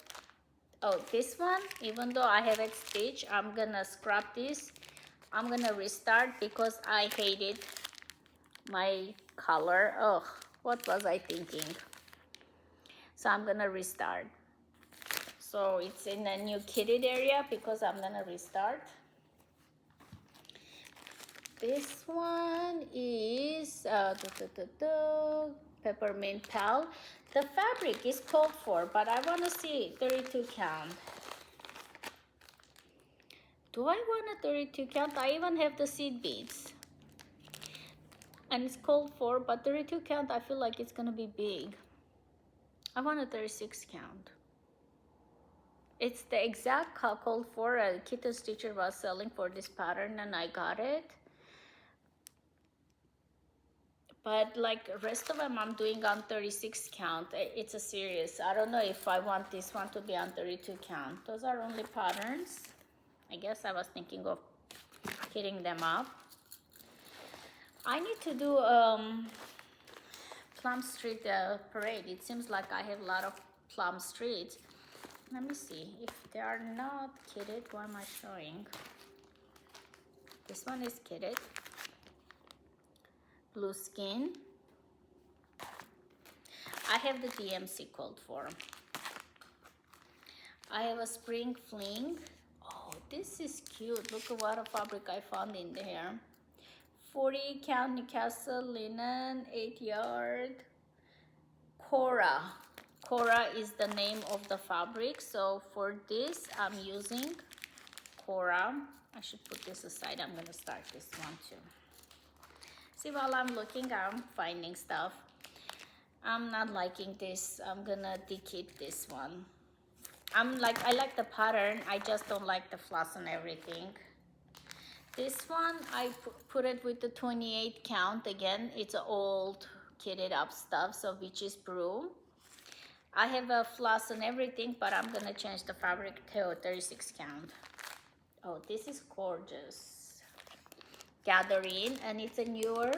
oh, this one, even though I have it stitched, I'm gonna scrap this. I'm gonna restart because I hated my color. Oh, what was I thinking? So I'm gonna restart. So it's in a new kitted area because I'm gonna restart. This one is Peppermint Pal. The fabric is called for, but I want to see 32 count. Do I want a 32 count? I even have the seed beads. And it's called for, but 32 count, I feel like it's gonna be big. I want a 36 count. It's the exact called for a kitten stitcher was selling for this pattern, and I got it. But like rest of them I'm doing on 36 count. It's a series. I don't know if I want this one to be on 32 count. Those are only patterns. I guess I was thinking of kitting them up. I need to do Plum Street parade. It seems like I have a lot of Plum Streets. Let me see. If they are not kitted, what am I showing? This one is kitted. blue skin. I have the DMC called for. I have a spring fling. Oh, this is cute. Look at what a fabric I found in there. 40 count Newcastle linen, 8 yard. Cora. Cora is the name of the fabric. So for this, I'm using Cora. I should put this aside. I'm gonna start this one too. See, while I'm looking, I'm finding stuff. I'm not liking this. I'm gonna de-kit this one. I like the pattern. I just don't like the floss and everything. This one, I put it with the 28 count. Again, it's old kitted up stuff, so which is brew. I have a floss and everything, but I'm gonna change the fabric to 36 count. Oh, this is gorgeous. Gathering, and it's a newer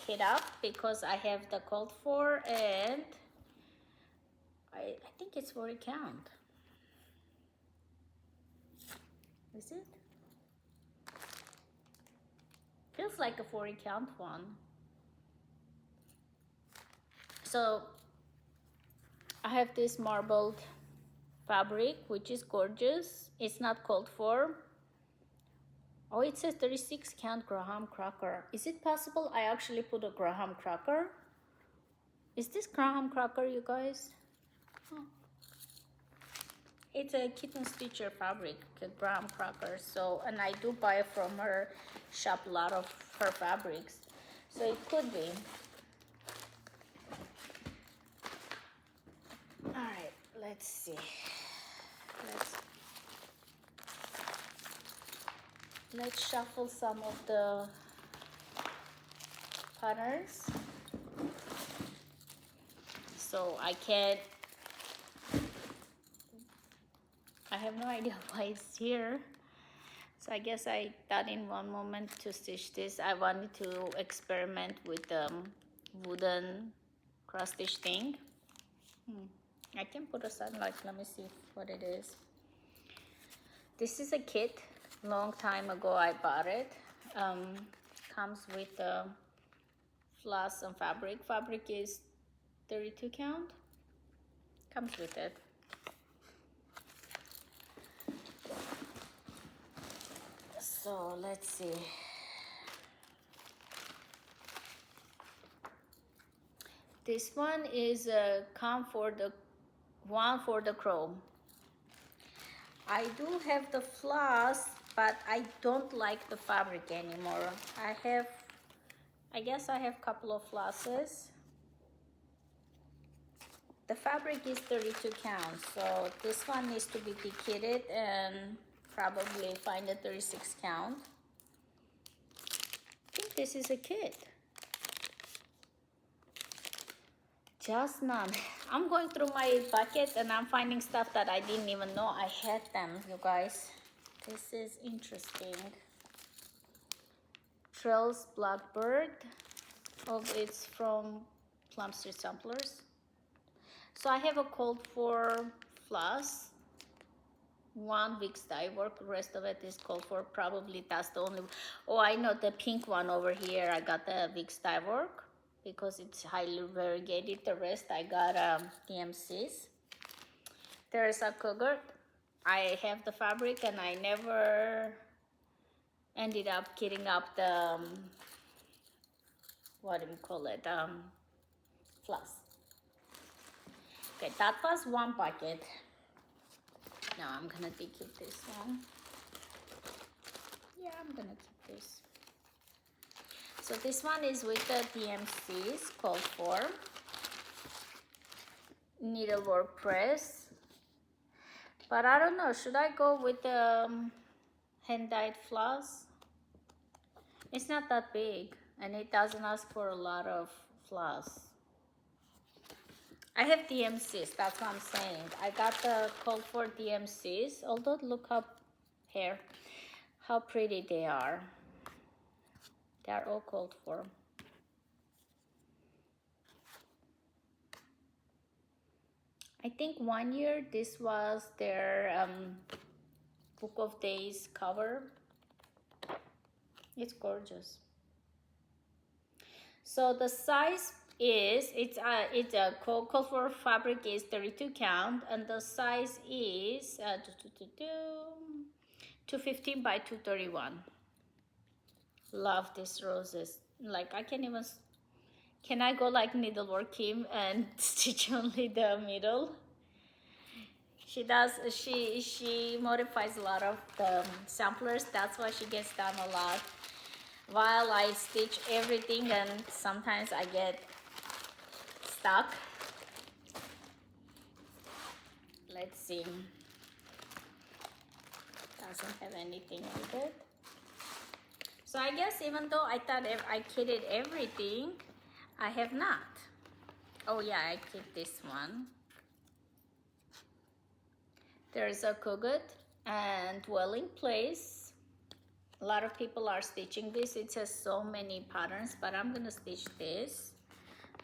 kit up because I have the called for, and I think it's 40 count. Is it? Feels like a 40 count one. So I have this marbled fabric, which is gorgeous. It's not called for. Oh, it says 36 count graham cracker. Is it possible I actually put a graham cracker? Is this graham cracker, you guys? Oh. It's a kitten stitcher fabric, a graham cracker. So, and I do buy from her shop a lot of her fabrics. So it could be. All right, let's see. Let's shuffle some of the patterns. So I have no idea why it's here. So I guess I thought in one moment to stitch this. I wanted to experiment with the wooden cross stitch thing. I can put aside, like, let me see what it is. This is a kit. Long time ago I bought it. Comes with floss and fabric. Fabric is 32 count. Comes with it. So let's see. This one is come for the one for the crow. I do have the floss, but I don't like the fabric anymore. I guess I have a couple of flosses. The fabric is 32 count, so this one needs to be de-kitted and probably find a 36 count. I think this is a kit. Just none. I'm going through my bucket and I'm finding stuff that I didn't even know I had them, you guys. This is interesting. Trails Blackbird. Oh, it's from Plum Street Samplers. So I have a called for floss. One week's dye work, the rest of it is called for. Probably that's the only. Oh, I know the pink one over here. I got the week's dye work because it's highly variegated. The rest I got DMCs. There's a cougar. I have the fabric and I never ended up kitting up the what do we call it, floss. Okay, that was one bucket. Now I'm gonna de-kit this one. Yeah, I'm gonna keep this. So this one is with the DMCs called for. Needlework press. But I don't know, should I go with the hand-dyed floss? It's not that big and it doesn't ask for a lot of floss. I have DMCs, that's what I'm saying. I got the called for DMCs, although look up here, how pretty they are. They are all called for. I think 1 year this was their Book of Days cover. It's gorgeous. So the size is, it's a call for fabric is 32 count, and the size is 215 by 231. Love these roses. Like I can't even, can I go like needleworking and stitch only the middle? She does, she modifies a lot of the samplers. That's why she gets done a lot. While I stitch everything, and sometimes I get stuck. Let's see. Doesn't have anything with it. So I guess even though I thought I kitted everything, I have not. Oh yeah, I kit this one. There's a cogut and dwelling place. A lot of people are stitching this. It has so many patterns, but I'm gonna stitch this.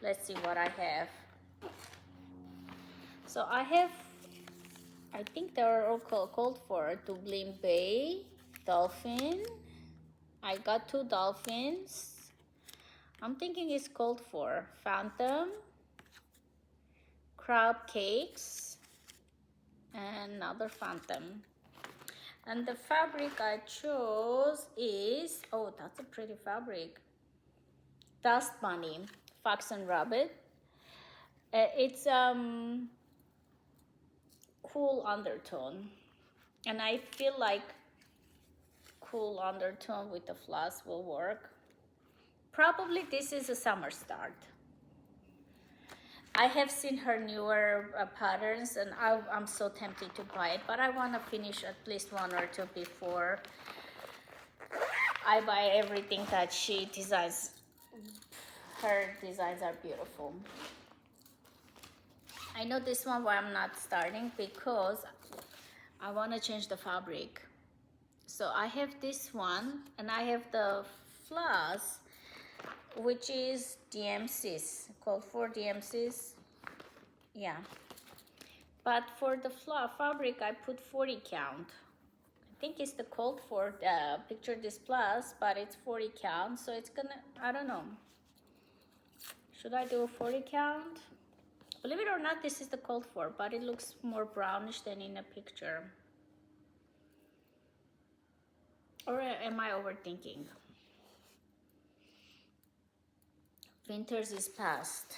Let's see what I have. So I have, I think they're all called for Dublin Bay, dolphin. I got 2 dolphins. I'm thinking it's called for phantom, crab cakes, and another phantom. And the fabric I chose is, oh, that's a pretty fabric. Dust Bunny, Fox and Rabbit. It's cool undertone. And I feel like cool undertone with the floss will work. Probably this is a summer start. I have seen her newer patterns, and I'm so tempted to buy it, but I want to finish at least 1 or 2 before I buy everything that she designs. Her designs are beautiful. I know this one why I'm not starting, because I want to change the fabric. So I have this one, and I have the floss, which is DMCs, called for DMCs. Yeah, but for the fabric I put 40 count. I think it's the called for picture this plus, but it's 40 count, so it's gonna, I don't know, should I do a 40 count? Believe it or not, this is the called for, but it looks more brownish than in a picture. Or am I overthinking? Winters is past.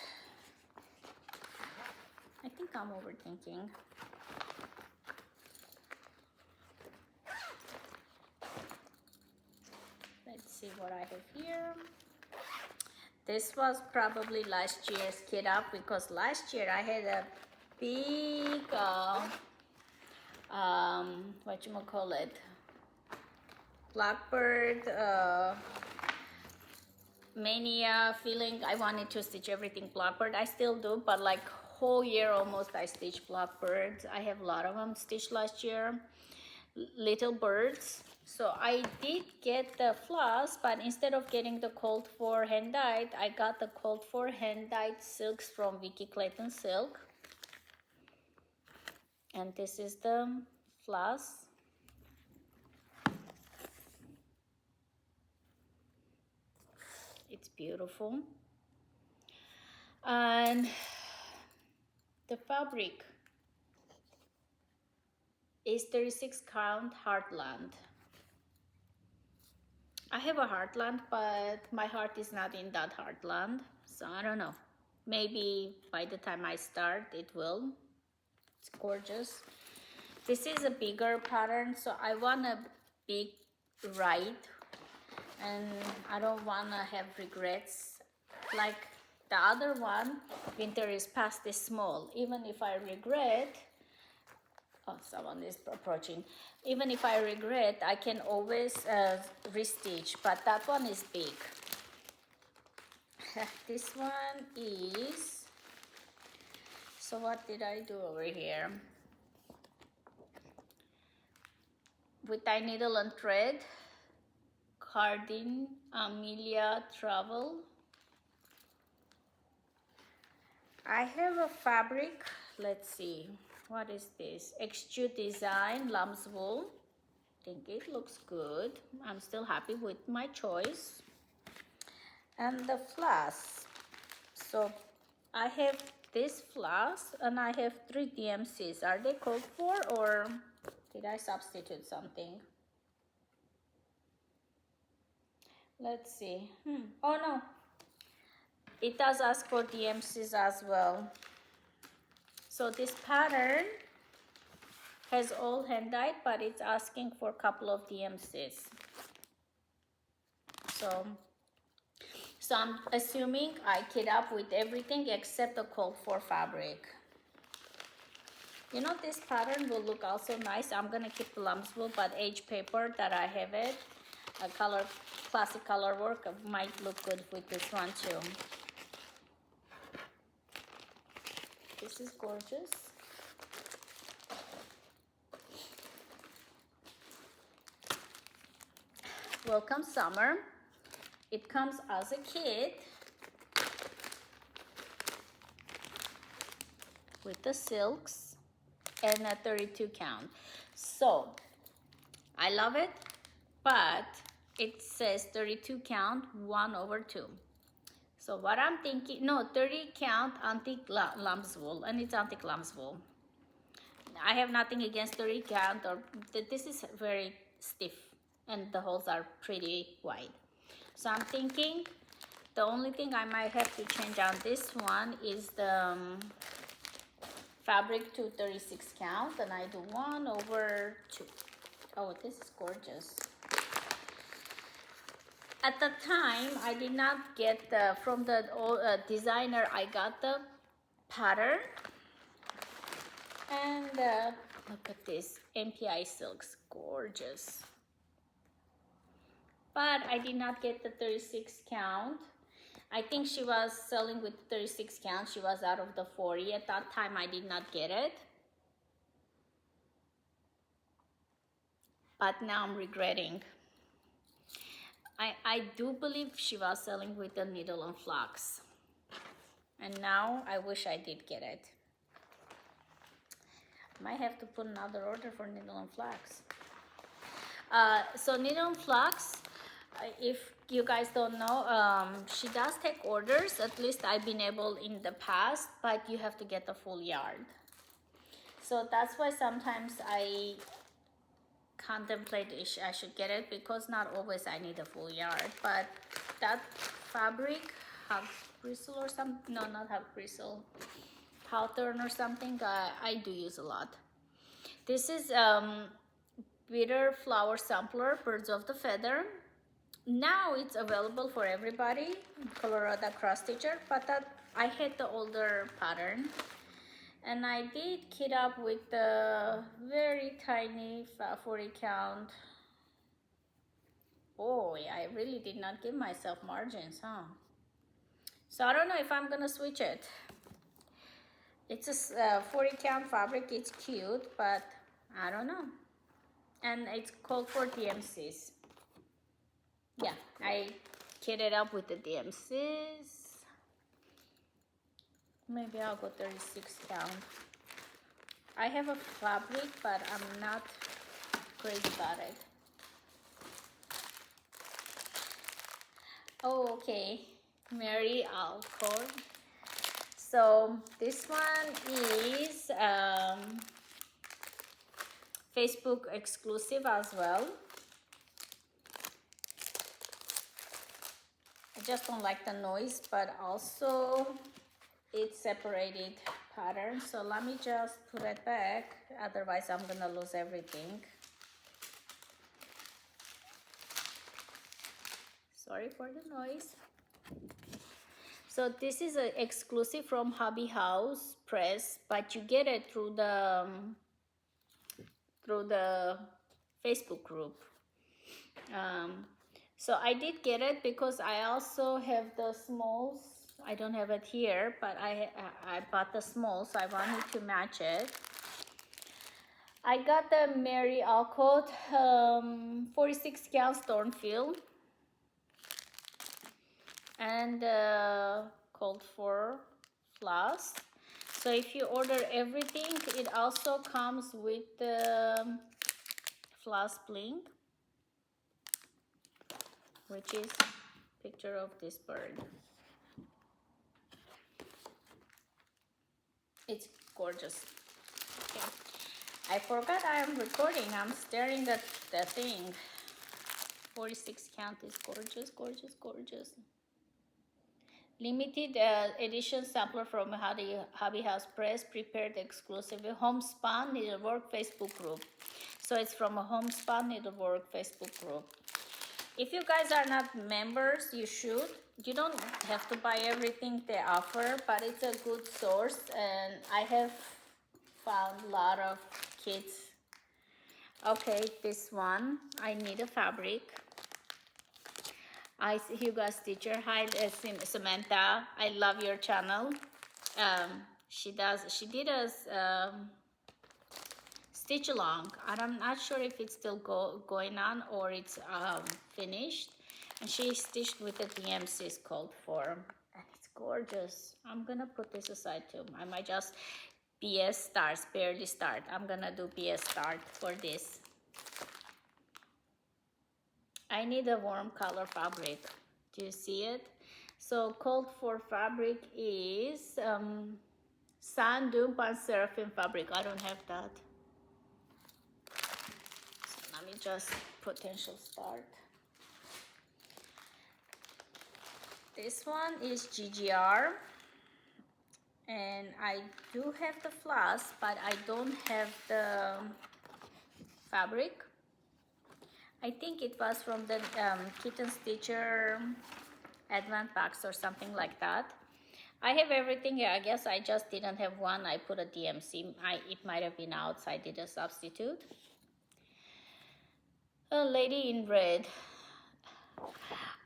I think I'm overthinking. Let's see what I have here. This was probably last year's kit up, because last year I had a big, whatchamacallit, Blackbird mania feeling. I wanted to stitch everything Blackbird. I still do, but like whole year almost I stitch Blackbirds. I have a lot of them stitched last year. Little birds. So I did get the floss, but instead of getting the called for hand dyed, I got the called for hand dyed silks from Vicky Clayton Silk. And this is the floss. It's beautiful. And the fabric is 36 count Heartland. I have a Heartland, but my heart is not in that Heartland, so I don't know. Maybe by the time I start, it will. It's gorgeous. This is a bigger pattern, so I want a big ride, and I don't want to have regrets. Like the other one, Winter is Past, is small. Even if I regret, oh, someone is approaching. Even if I regret, I can always restitch, but that one is big. This one is, so what did I do over here? With dye needle and thread, Cardin Amelia Travel. I have a fabric, let's see. What is this? Extrude Design Lamb's Wool. I think it looks good. I'm still happy with my choice. and the floss. So I have this floss and I have 3 DMCs. Are they called for, or did I substitute something? Let's see. Oh no, it does ask for DMCs as well. So this pattern has all hand dyed, but it's asking for a couple of DMCs. So I'm assuming I kit up with everything except the called for fabric. You know, this pattern will look also nice. I'm gonna keep the lamb's wool, but edge paper that I have it, a color, classic color work might look good with this one too. This is gorgeous. Welcome summer. It comes as a kit with the silks and a 32 count. So I love it, but it says 32 count 1/2. So what I'm thinking, no, 30 count antique lamb's wool, and it's antique lamb's wool. I have nothing against 30 count, or this is very stiff and the holes are pretty wide. So I'm thinking the only thing I might have to change on this one is the fabric to 36 count, and I do 1/2. Oh, this is gorgeous. At the time, I did not get from the designer, I got the pattern. And look at this, MPI silks, gorgeous. But I did not get the 36 count. I think she was selling with 36 count. She was out of the 40. At that time, I did not get it. But now I'm regretting. I do believe she was selling with the needle and flax. And now I wish I did get it. Might have to put another order for needle and flax. So needle and flax, if you guys don't know, she does take orders. At least I've been able in the past, but you have to get the full yard. So that's why sometimes I contemplate if I should get it, because not always I need a full yard. But that fabric, hog bristle or something, no, not hog bristle, Hawthorne or something, I do use a lot. This is bitter flower sampler, birds of the feather. Now it's available for everybody, Colorado cross stitcher, but I had the older pattern, and I did kit up with the very tiny 40 count. Boy, I really did not give myself margins, huh? So I don't know if I'm gonna switch it. It's a 40 count fabric. It's cute, but I don't know. And it's called for DMCs. Yeah, I kitted up with the DMCs. Maybe I'll go 36 count. I have a fabric, but I'm not crazy about it. Oh, okay. Mary Alcott. So this one is Facebook exclusive as well. I just don't like the noise, but also it's separated pattern. So let me just put it back, otherwise I'm gonna lose everything. Sorry for the noise. So this is an exclusive from Hobby House Press, but you get it through the Facebook group. So I did get it because I also have the smalls. I don't have it here, but I bought the smalls, so I wanted to match it. I got the Mary Alcott 46 count Thornfield, and called for floss. So if you order everything, it also comes with the floss bling, which is picture of this bird. It's gorgeous. Okay. I forgot I am recording. I'm staring at the thing. 46 count is gorgeous, gorgeous, gorgeous. Limited edition sampler from Hobby House Press, prepared exclusively. Homespun Needlework Facebook group. So it's from a Homespun Needlework Facebook group. If you guys are not members, you should. You don't have to buy everything they offer, but it's a good source, and I have found a lot of kits. Okay, this one, I need a fabric. Hugo Stitcher. Hi, Samantha. I love your channel. She did a stitch along. I'm not sure if it's still going on or it's finished. And she stitched with the DMC's called for. And it's gorgeous. I'm gonna put this aside too. I might just BS stars, barely start. I'm gonna do BS start for this. I need a warm color fabric. Do you see it? So called for fabric is Sand Dune Pan Seraphim fabric. I don't have that. So let me just potential start. This one is GGR. And I do have the floss, but I don't have the fabric. I think it was from the Kitten Stitcher Advent Box or something like that. I have everything here. I guess I just didn't have one. I put a DMC. It might have been out, so I did a substitute. A Lady in Red.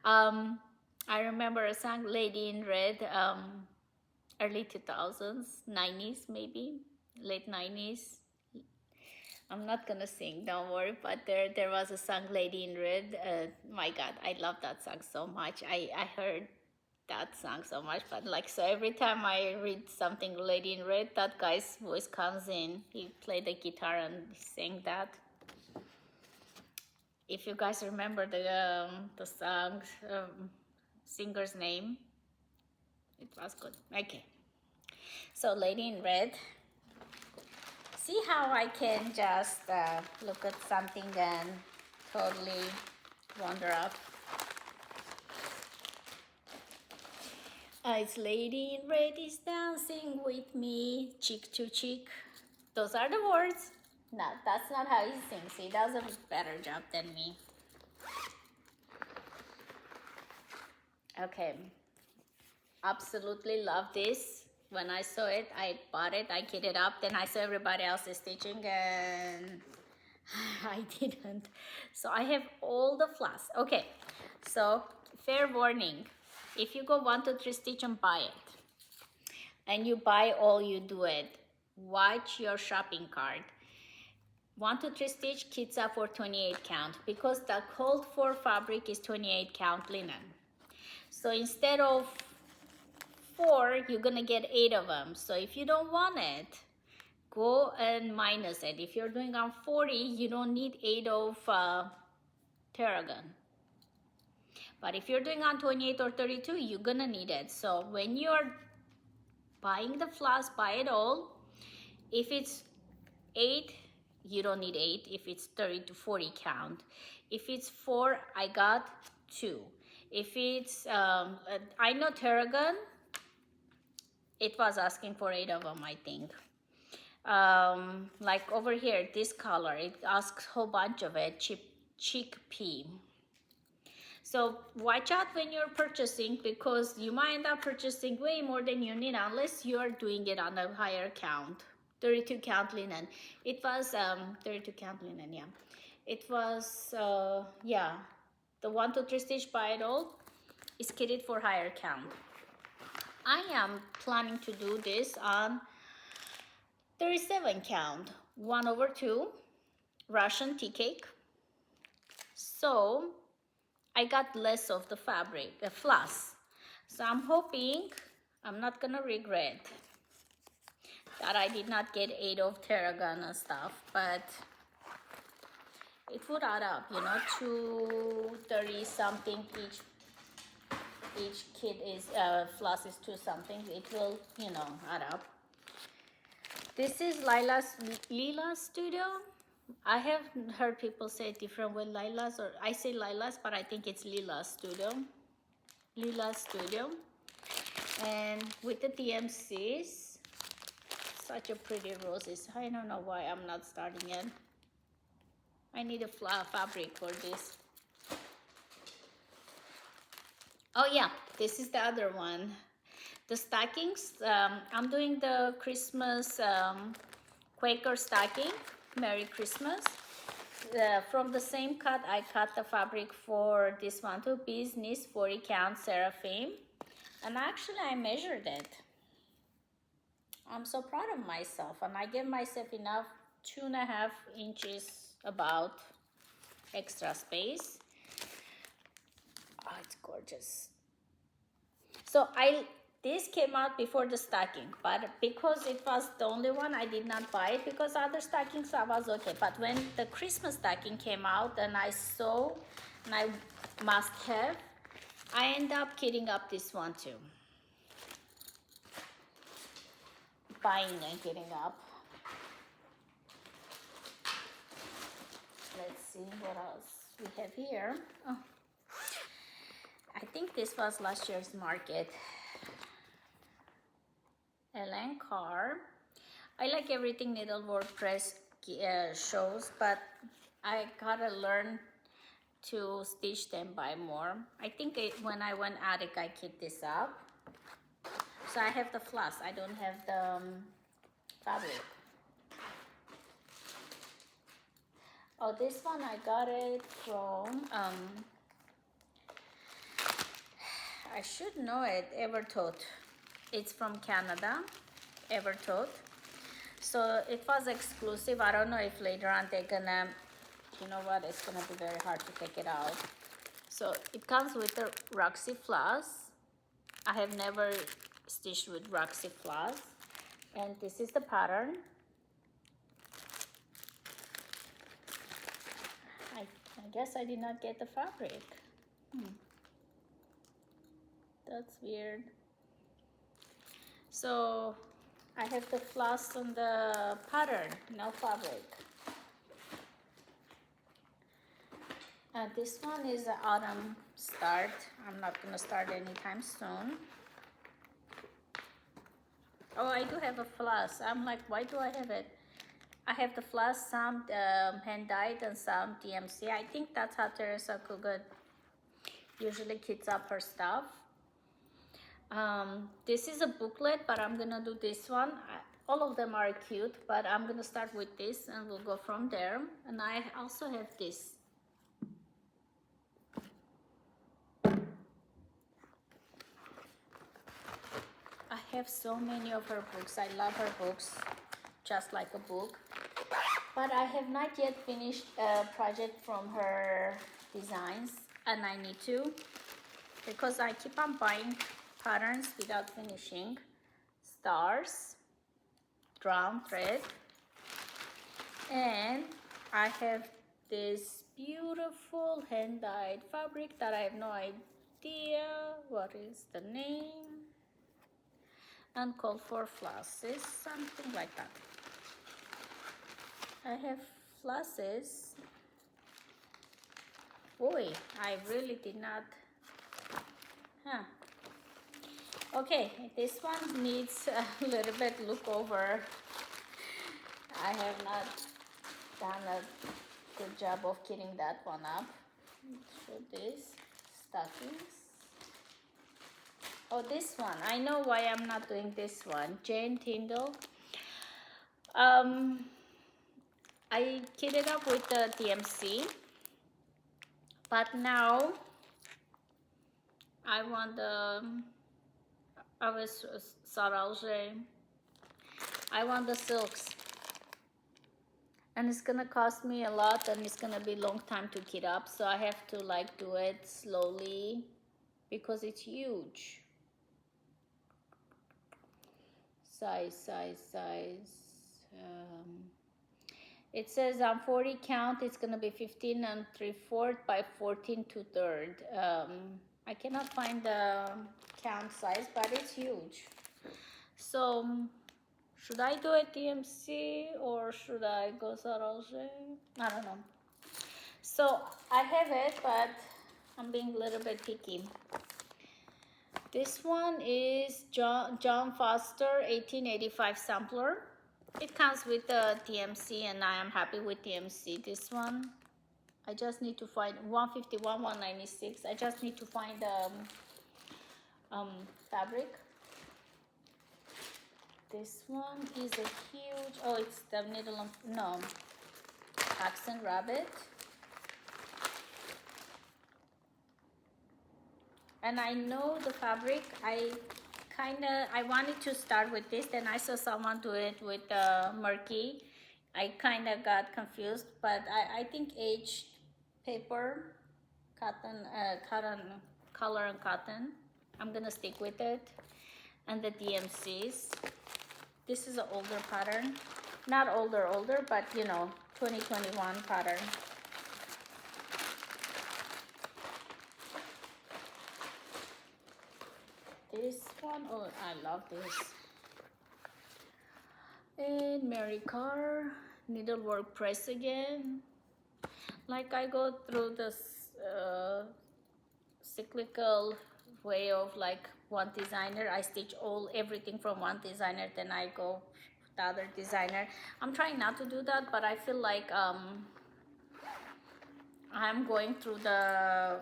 I remember a song, Lady in Red, early 2000s, 90s maybe, late 90s. I'm not gonna sing, don't worry, but there was a song, Lady in Red. My God, I love that song so much. I heard that song so much, but like, so every time I read something, Lady in Red, that guy's voice comes in. He played the guitar and sang that. If you guys remember the song, singer's name, it was good. Okay, so Lady in Red. See how I can just look at something and totally wander up. It's Lady in Red is dancing with me, cheek to cheek. Those are the words. No, that's not how he sings. He does a better job than me. Okay, absolutely love this. When I saw it, I bought it, I kit it up, then I saw everybody else is stitching and I didn't. So I have all the floss. Okay, so fair warning, if you go 1, 2, 3 stitch and buy it, and you buy all, you do it, watch your shopping cart. 1, 2, 3 stitch kits up for 28 count because the called for fabric is 28 count linen. So instead of 4, you're gonna get 8 of them. So if you don't want it, go and minus it. If you're doing on 40, you don't need 8 of tarragon. But if you're doing on 28 or 32, you're gonna need it. So when you're buying the floss, buy it all. If it's 8, you don't need 8. If it's 30 to 40 count. If it's 4, I got 2. If it's, I know tarragon, it was asking for 8 of them, I think. Like over here, this color, it asks a whole bunch of it, chickpea. So watch out when you're purchasing because you might end up purchasing way more than you need unless you're doing it on a higher count. 32 count linen. It was 32 count linen, yeah. It was, yeah, the 1, 2, 3 stitch buy it all is kitted for higher count. I am planning to do this on 37 count, 1/2 Russian tea cake. So I got less of the fabric, the floss. So I'm hoping I'm not gonna regret that I did not get 8 of tarragon and stuff, but it would add up, you know, 230 something each each kit is floss is 2 something, it will, you know, add up. This is Lila's Studio. I have heard people say it different with Lila's, or I say Lila's, but I think it's Lila's Studio. Lila's Studio. And with the DMCs, such a pretty roses. I don't know why I'm not starting it. I need a fabric for this. Oh yeah, this is the other one. The stockings, I'm doing the Christmas Quaker stocking. Merry Christmas. From the same cut, I cut the fabric for this one too. Business 40 count Seraphim. And actually I measured it. I'm so proud of myself, and I gave myself enough 2.5 inches about extra space. Oh, it's gorgeous. So this came out before the stocking, but because it was the only one, I did not buy it, because other stockings I was okay. But when the Christmas stocking came out and I saw, and I must have, I end up kitting up this one too. Buying and getting up. Let's see what else we have here. Oh, I think this was last year's market. Ellen Carr. I like everything Needlework Press shows, but I gotta learn to stitch them by more. I think when I went attic, I kit this up. So I have the floss, I don't have the fabric. Oh, this one I got it from, I should know it, Evertote. It's from Canada, Evertote. So it was exclusive. I don't know if later on they're gonna, you know what, it's gonna be very hard to take it out. So it comes with the Roxy floss. I have never stitched with Roxy floss, and this is the pattern. I guess I did not get the fabric. That's weird. So I have the floss on the pattern, no fabric. This one is the autumn start. I'm not gonna start anytime soon. Oh, I do have a floss. I'm like, why do I have it? I have the floss, some hand dyed and some DMC. I think that's how Teresa Kugut usually kits up her stuff. This is a booklet, but I'm gonna do this one. All of them are cute, but I'm gonna start with this and we'll go from there. And I also have this. I have so many of her books. I love her books, just like a book. But I have not yet finished a project from her designs, and I need to, because I keep on buying patterns without finishing. Stars, drawn thread, and I have this beautiful hand-dyed fabric that I have no idea what is the name. Uncalled for flosses, something like that. I have flosses. Boy, I really did not. Okay, this one needs a little bit look over. I have not done a good job of kitting that one up. Show this stockings. Oh, this one. I know why I'm not doing this one. Jane Tyndall. I kitted up with the DMC, but now I want the Saralge. I want the silks, and it's gonna cost me a lot, and it's gonna be a long time to kit up. So I have to like do it slowly because it's huge. Size. It says on 40 count, it's gonna be 15 3/4 by 14 2/3. I cannot find the count size, but it's huge. So should I do a DMC or should I go Saralje? I don't know. So I have it, but I'm being a little bit picky. This one is John Foster 1885 sampler. It comes with the DMC, and I am happy with DMC. This one, I just need to find 151, 196. I just need to find fabric. This one is a huge, oh, it's the needle, no, accent rabbit. And I know the fabric, I wanted to start with this, then I saw someone do it with murky. I kind of got confused, but I think aged paper, cotton, color and cotton, I'm gonna stick with it. And the DMCs. This is an older pattern. Not older, but you know, 2021 pattern. This one, oh, I love this. And Mary Carr, needlework press again. Like I go through this cyclical way of like one designer. I stitch everything from one designer, then I go the other designer. I'm trying not to do that, but I feel like I'm going through the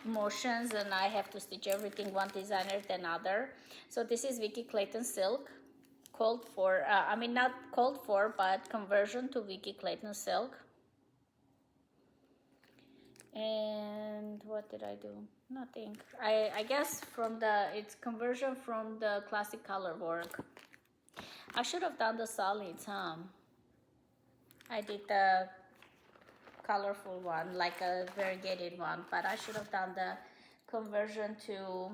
motions and I have to stitch everything one designer then other. So this is Vicky Clayton silk, called for I mean not called for, but conversion to Vicky Clayton silk. And what did I do? Nothing. I guess it's conversion from the classic color work. I should have done the solids, huh? I did the colorful one, like a variegated one, but I should have done the conversion to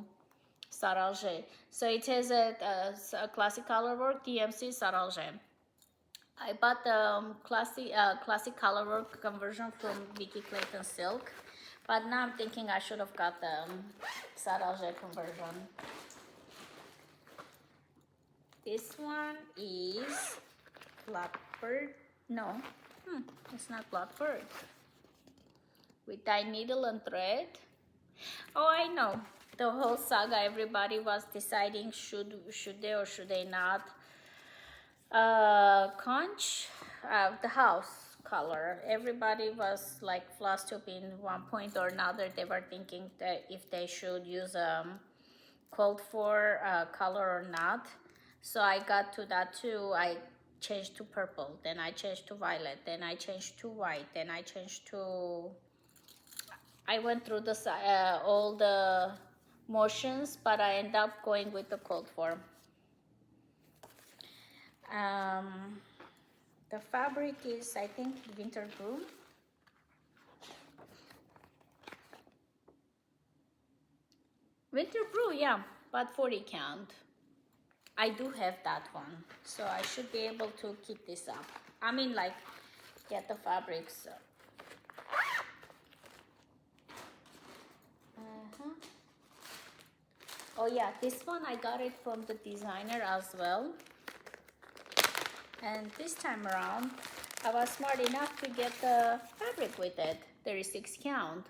Saralje. So it has a classic color work, DMC Saralje. I bought the classic color work conversion from Vicky Clayton silk, but now I'm thinking I should have got the Saralje conversion. This one is Blackbird. No, it's not Blackbird. With dye needle and thread. Oh, I know. The whole saga, everybody was deciding should they or should they not conch, the house color. Everybody was like Flosstube in one point or another. They were thinking that if they should use called for color or not. So I got to that too. I changed to purple, then I changed to violet, then I changed to white, then I changed to, I went through the all the motions, but I end up going with the called for. The fabric is, I think, Winter Brew. Winter Brew, yeah, but 40 count. I do have that one, so I should be able to keep this up. I mean, like, get the fabrics. Oh yeah, this one I got it from the designer as well. And this time around, I was smart enough to get the fabric with it, 36 count.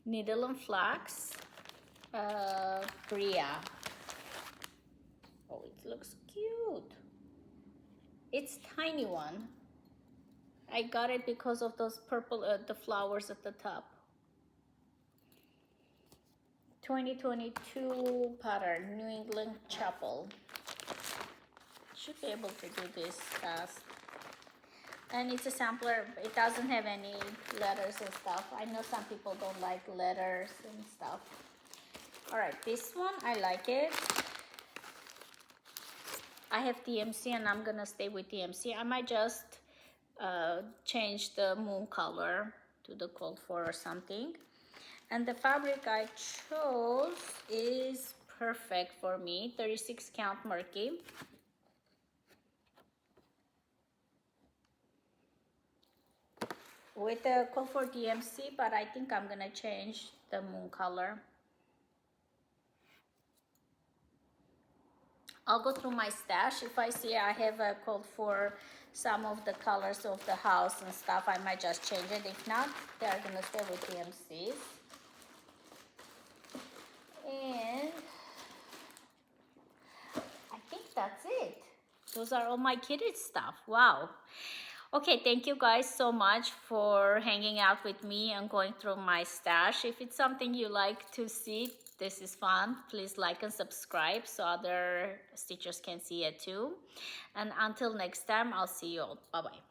Needle and flax, Bria. Oh, it looks cute. It's tiny one. I got it because of those purple, the flowers at the top. 2022 pattern, New England Chapel. Should be able to do this fast. And it's a sampler. It doesn't have any letters and stuff. I know some people don't like letters and stuff. All right, this one, I like it. I have DMC and I'm gonna stay with DMC. I might just change the moon color to the called for or something. And the fabric I chose is perfect for me, 36 count murky. With the call for DMC, but I think I'm gonna change the moon color. I'll go through my stash. If I see I have a code for some of the colors of the house and stuff, I might just change it. If not, they're gonna stay with PMCs. And I think that's it. Those are all my kitty stuff. Wow. Okay, thank you guys so much for hanging out with me and going through my stash. If it's something you like to see, this is fun. Please like and subscribe so other stitchers can see it too. And until next time, I'll see you all. Bye-bye.